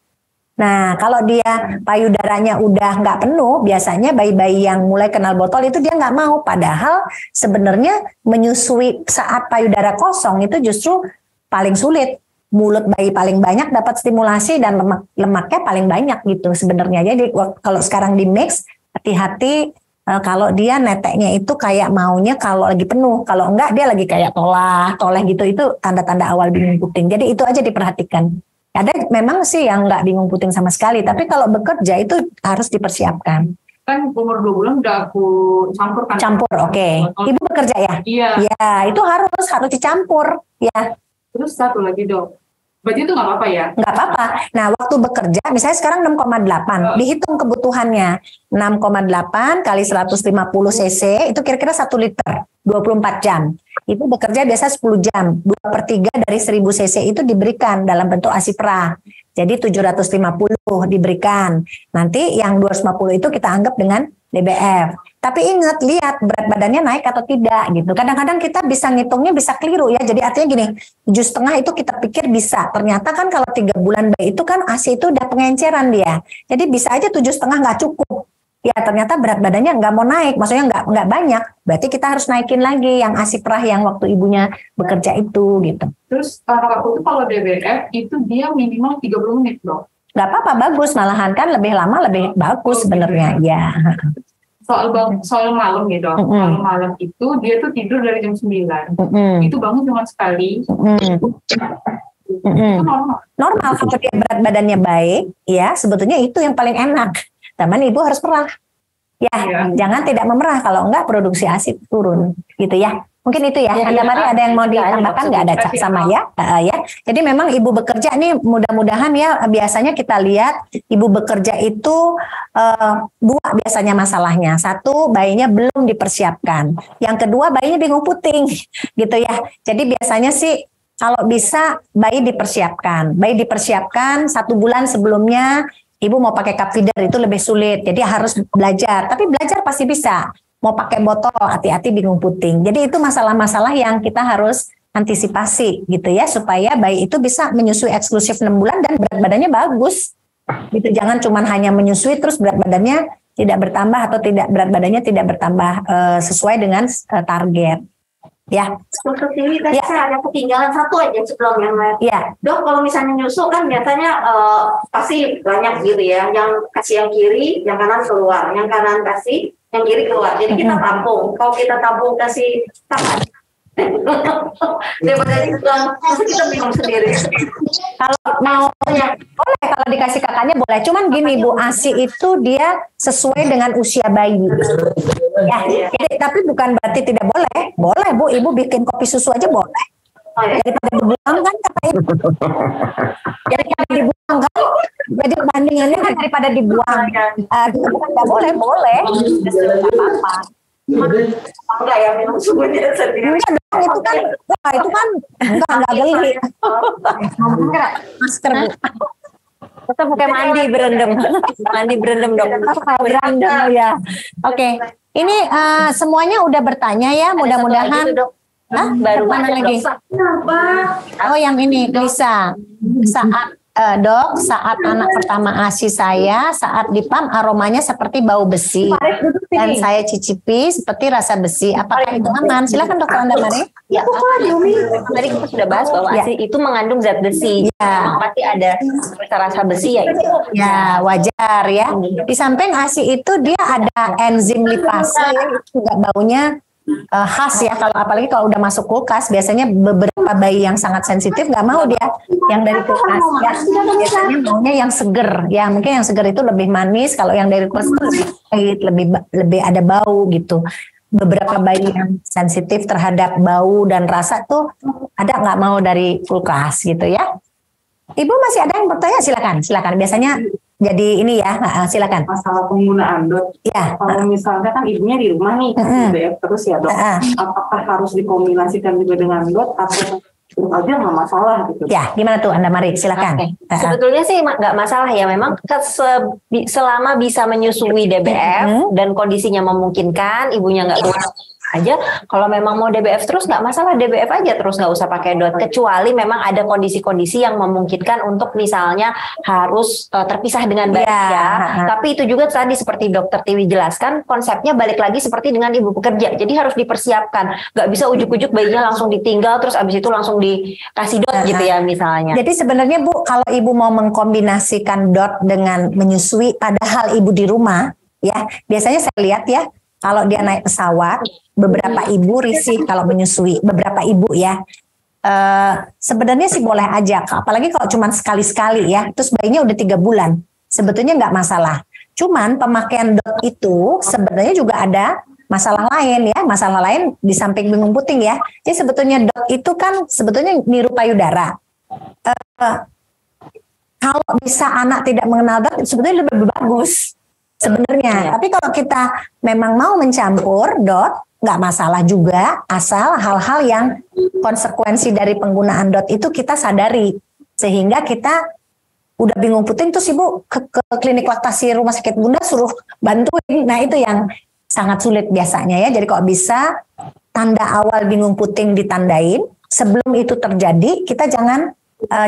Nah, kalau dia payudaranya udah nggak penuh, biasanya bayi-bayi yang mulai kenal botol itu dia nggak mau. Padahal sebenarnya menyusui saat payudara kosong itu justru paling sulit. mulut bayi paling banyak dapat stimulasi dan lemaknya paling banyak gitu sebenarnya. Jadi kalau sekarang di mix, hati-hati kalau dia neteknya itu kayak maunya kalau lagi penuh, kalau enggak dia lagi kayak toleh gitu, itu tanda-tanda awal bingung puting. Jadi itu aja diperhatikan. Ada memang sih yang enggak bingung puting sama sekali, tapi kalau bekerja itu harus dipersiapkan. Kan umur 2 bulan udah aku campur kan. Campur, oke. Ibu bekerja ya? Iya. Ya, itu harus dicampur ya. Terus satu lagi dok, berarti itu nggak apa-apa ya? Nggak apa-apa. Nah, waktu bekerja, misalnya sekarang 6,8, dihitung kebutuhannya. 6,8 kali 150 cc, itu kira-kira 1 liter, 24 jam. Ibu bekerja biasa 10 jam, 2/3 dari 1000 cc itu diberikan dalam bentuk ASI perah. Jadi 750 diberikan. Nanti yang 250 itu kita anggap dengan DBF. Tapi ingat, lihat berat badannya naik atau tidak gitu. Kadang-kadang kita bisa ngitungnya bisa keliru ya. Jadi artinya gini, 7,5 itu kita pikir bisa. Ternyata kan kalau 3 bulan bayi itu kan ASI itu udah pengenceran dia. Jadi bisa aja 7,5 nggak cukup. Ya ternyata berat badannya nggak mau naik, maksudnya nggak banyak. Berarti kita harus naikin lagi yang ASI perah yang waktu ibunya bekerja itu gitu. Terus waktu itu kalau DBF itu dia minimal 30 menit dong. Nggak apa-apa, bagus malahan kan lebih lama lebih bagus sebenarnya ya. Soal malam gitu, kalau malam itu dia tuh tidur dari jam 9, itu bangun cuma sekali. Itu normal. Normal kalau dia berat badannya baik, ya sebetulnya itu yang paling enak. Teman ibu harus merah, ya, jangan tidak memerah, kalau enggak produksi ASI turun, gitu ya. Mungkin itu ya. Anda Mari ada yang mau ditambahkan nggak ada Cak sama ya? Ya. Jadi memang ibu bekerja nih mudah-mudahan ya biasanya kita lihat ibu bekerja itu 2 biasanya masalahnya. 1 bayinya belum dipersiapkan. Yang kedua bayinya bingung puting, gitu ya. Jadi biasanya sih kalau bisa bayi dipersiapkan. Bayi dipersiapkan 1 bulan sebelumnya. Ibu mau pakai cup feeder itu lebih sulit, jadi harus belajar. Tapi belajar pasti bisa. Mau pakai botol, hati-hati bingung puting. Jadi itu masalah-masalah yang kita harus antisipasi gitu ya, supaya bayi itu bisa menyusui eksklusif 6 bulan dan berat badannya bagus. Gitu, jangan cuma hanya menyusui terus berat badannya tidak bertambah atau berat badannya tidak bertambah sesuai dengan target. Ya. Dokter Tiwi tadi saya ada ketinggalan satu aja sebelum yang lain. Ya. Dok, kalau misalnya nyusu kan biasanya pasti banyak gitu ya. Yang kasih yang kiri, yang kanan keluar. Yang kanan kasih, yang kiri keluar. Jadi kita tampung. Kalau kita tampung kasih tangan. Daripada kita bingung sendiri. Kalau mau boleh, kalau dikasih kakaknya boleh. Cuman gini Bu, ASI itu dia sesuai dengan usia bayi. Ya, jadi, tapi bukan berarti tidak boleh. Boleh Bu, ibu bikin kopi susu aja boleh. Daripada dibuang kan kata ibu. Daripada dibuang kan. Jadi bandingannya kan daripada dibuang. Bukan boleh. Tidak apa-apa. Enggak ya minum susunya sendiri. Enggak dong, itu kan enggak geli. Masker Bu. Tetap pakai mandi berendam dong. Berendam ya. Oke. Ini semuanya udah bertanya ya, mudah-mudahan. Baru mana lagi? Oh yang ini Lisa. Saat anak pertama ASI saya, saat dipam aromanya seperti bau besi dan saya cicipi seperti rasa besi. Apakah itu aman? Silakan Dokter Anda Mari. Ya, tadi kita sudah bahas bahwa ASI itu mengandung zat besi. Ya. Pasti ada rasa besi ya. Ya wajar ya. Di samping ASI itu dia ada enzim lipase yang juga baunya khas ya, kalau apalagi kalau udah masuk kulkas biasanya beberapa bayi yang sangat sensitif nggak mau dia yang dari kulkas ya, biasanya maunya yang seger ya, mungkin yang seger itu lebih manis, kalau yang dari kulkas itu lebih pahit, lebih ada bau gitu. Beberapa bayi yang sensitif terhadap bau dan rasa tuh ada nggak mau dari kulkas gitu ya. Ibu masih ada yang bertanya? Silakan biasanya jadi ini ya, silakan. Masalah penggunaan dot. Ya. Kalau misalnya kan ibunya di rumah nih, terus ya dok, apakah harus dikombinasikan juga dengan dot atau aja nggak masalah gitu? Ya, gimana tuh Anda Mari, silakan. Sebetulnya sih nggak masalah ya, memang selama bisa menyusui DBF dan kondisinya memungkinkan, ibunya nggak aja. Kalau memang mau DBF terus nggak masalah, DBF aja terus, nggak usah pakai DOT. Kecuali memang ada kondisi-kondisi yang memungkinkan untuk misalnya harus terpisah dengan bayi ya. Tapi itu juga tadi seperti Dokter Tiwi jelaskan, konsepnya balik lagi seperti dengan ibu pekerja. Jadi harus dipersiapkan. Nggak bisa ujuk-ujuk bayinya langsung ditinggal terus abis itu langsung dikasih DOT gitu ya misalnya. Jadi sebenarnya Bu, kalau ibu mau mengkombinasikan DOT dengan menyusui padahal ibu di rumah, ya biasanya saya lihat ya, kalau dia naik pesawat, beberapa ibu risih kalau menyusui, beberapa ibu ya. Sebenarnya sih boleh aja, apalagi kalau cuma sekali-sekali ya, terus bayinya udah 3 bulan, sebetulnya nggak masalah. Cuman pemakaian DOT itu sebenarnya juga ada masalah lain ya, masalah lain di samping bingung puting ya. Jadi sebetulnya DOT itu kan sebetulnya niru payudara. Kalau bisa anak tidak mengenal DOT, sebetulnya lebih bagus sebenarnya. Tapi kalau kita memang mau mencampur DOT, nggak masalah juga, asal hal-hal yang konsekuensi dari penggunaan DOT itu kita sadari, sehingga kita udah bingung puting terus ibu ke klinik laktasi rumah sakit Bunda suruh bantuin. Nah itu yang sangat sulit biasanya ya. Jadi kalau bisa tanda awal bingung puting ditandain, sebelum itu terjadi kita jangan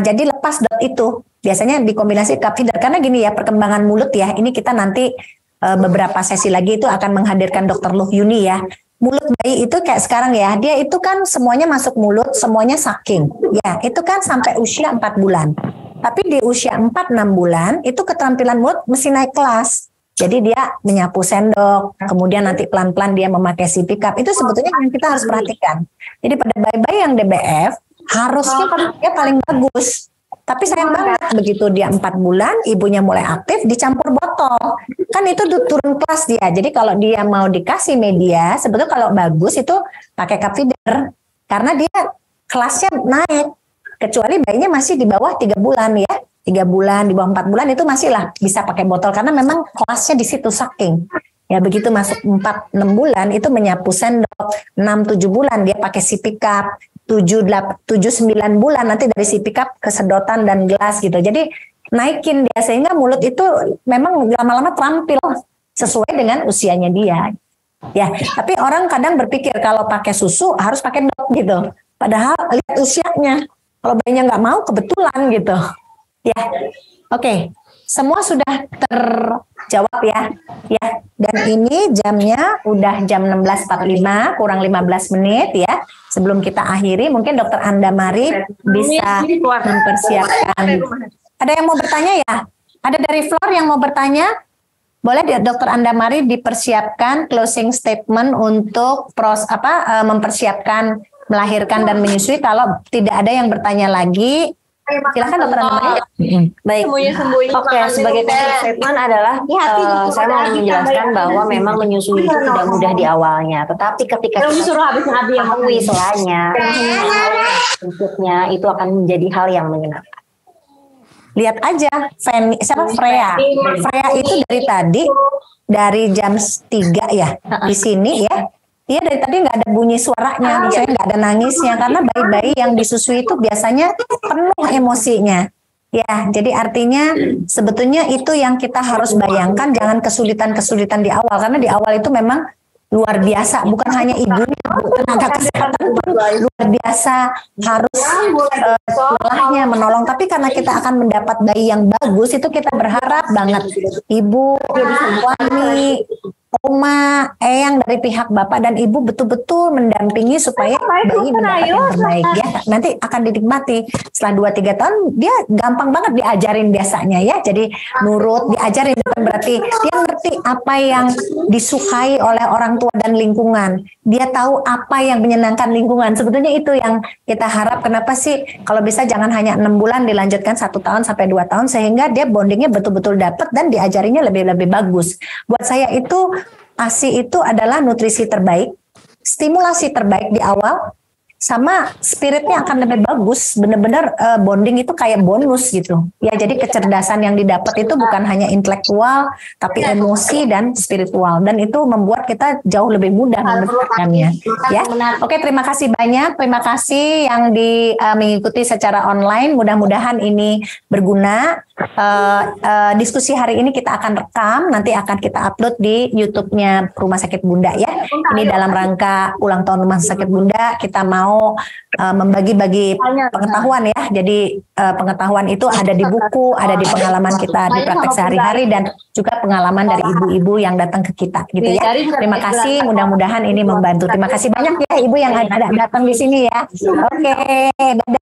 jadi lepas DOT itu. Biasanya dikombinasi cup feeder, karena gini ya, perkembangan mulut ya, ini kita nanti beberapa sesi lagi itu akan menghadirkan Dokter Luh Yuni ya. Mulut bayi itu kayak sekarang ya, dia itu kan semuanya masuk mulut, semuanya sucking ya, itu kan sampai usia 4 bulan. Tapi di usia 4-6 bulan itu keterampilan mulut mesti naik kelas. Jadi dia menyapu sendok, kemudian nanti pelan-pelan dia memakai sipi cup. Itu sebetulnya yang kita harus perhatikan. Jadi pada bayi-bayi yang DBF harusnya dia paling bagus. Tapi sayang banget begitu dia 4 bulan, ibunya mulai aktif, dicampur botol. Kan itu turun kelas dia. Jadi kalau dia mau dikasih media, sebetulnya kalau bagus itu pakai cup feeder. Karena dia kelasnya naik. Kecuali bayinya masih di bawah 3 bulan ya. 3 bulan, di bawah 4 bulan itu masih lah bisa pakai botol. Karena memang kelasnya di situ sucking. Ya begitu masuk 4-6 bulan itu menyapu sendok. 6-7 bulan dia pakai sipi cup. 7-9 bulan nanti dari sipi cup ke sedotan dan gelas gitu. Jadi naikin dia sehingga mulut itu memang lama-lama terampil sesuai dengan usianya dia. Ya, tapi orang kadang berpikir kalau pakai susu harus pakai DOT gitu. Padahal lihat usianya. Kalau bayinya nggak mau kebetulan gitu. Ya, oke. Semua sudah terjawab ya. Ya, dan ini jamnya udah jam 16.45 kurang 15 menit ya. Sebelum kita akhiri, mungkin Dokter Anda Mari bisa mempersiapkan. Ada yang mau bertanya ya? Ada dari floor yang mau bertanya? Boleh Dokter Anda Mari dipersiapkan closing statement untuk mempersiapkan melahirkan dan menyusui. Kalau tidak ada yang bertanya lagi, silakan Dokter Anda Mari. Baik. Oke, sebagai closing statement adalah saya mau menjelaskan bahwa memang menyusui itu tidak mudah di awalnya, tetapi ketika kita mengetahui selanya, berikutnya itu akan menjadi hal yang menyenangkan. Lihat aja, Freya. Freya itu dari tadi, dari jam 3 ya, di sini ya. Iya dari tadi nggak ada bunyi suaranya, maksudnya nggak ada nangisnya, karena bayi-bayi yang disusui itu biasanya penuh emosinya. Ya, jadi artinya sebetulnya itu yang kita harus bayangkan, jangan kesulitan-kesulitan di awal, karena di awal itu memang luar biasa, bukan hanya ibunya, tenaga kesehatan pun luar biasa harus lelahnya menolong. Tapi karena kita akan mendapat bayi yang bagus, itu kita berharap banget ibu, suami, oma, eyang dari pihak bapak dan ibu betul-betul mendampingi supaya bayi mendapat yang terbaik ya. Nanti akan dinikmati setelah 2-3 tahun dia gampang banget diajarin biasanya ya. Jadi nurut, diajarin bukan berarti dia ngerti apa yang disukai oleh orang tua dan lingkungan. Dia tahu apa yang menyenangkan lingkungan. Sebetulnya itu yang kita harap. Kenapa sih kalau bisa jangan hanya 6 bulan dilanjutkan 1 tahun sampai 2 tahun sehingga dia bondingnya betul-betul dapat dan diajarinya lebih bagus. Buat saya itu ASI itu adalah nutrisi terbaik, stimulasi terbaik di awal, sama spiritnya akan lebih bagus. Bener-bener bonding itu kayak bonus gitu. Ya, jadi kecerdasan yang didapat itu bukan hanya intelektual, tapi emosi dan spiritual. Dan itu membuat kita jauh lebih mudah mendapatkannya. Ya, oke, terima kasih banyak. Terima kasih yang mengikuti secara online. Mudah-mudahan ini berguna. Diskusi hari ini kita akan rekam, nanti akan kita upload di YouTube-nya Rumah Sakit Bunda ya. Ini dalam rangka ulang tahun Rumah Sakit Bunda, kita mau membagi-bagi pengetahuan ya. Jadi pengetahuan itu ada di buku, ada di pengalaman kita di praktek sehari-hari dan juga pengalaman dari ibu-ibu yang datang ke kita gitu ya. Terima kasih, mudah-mudahan ini membantu. Terima kasih banyak ya ibu yang ada datang di sini ya. Oke, dadah.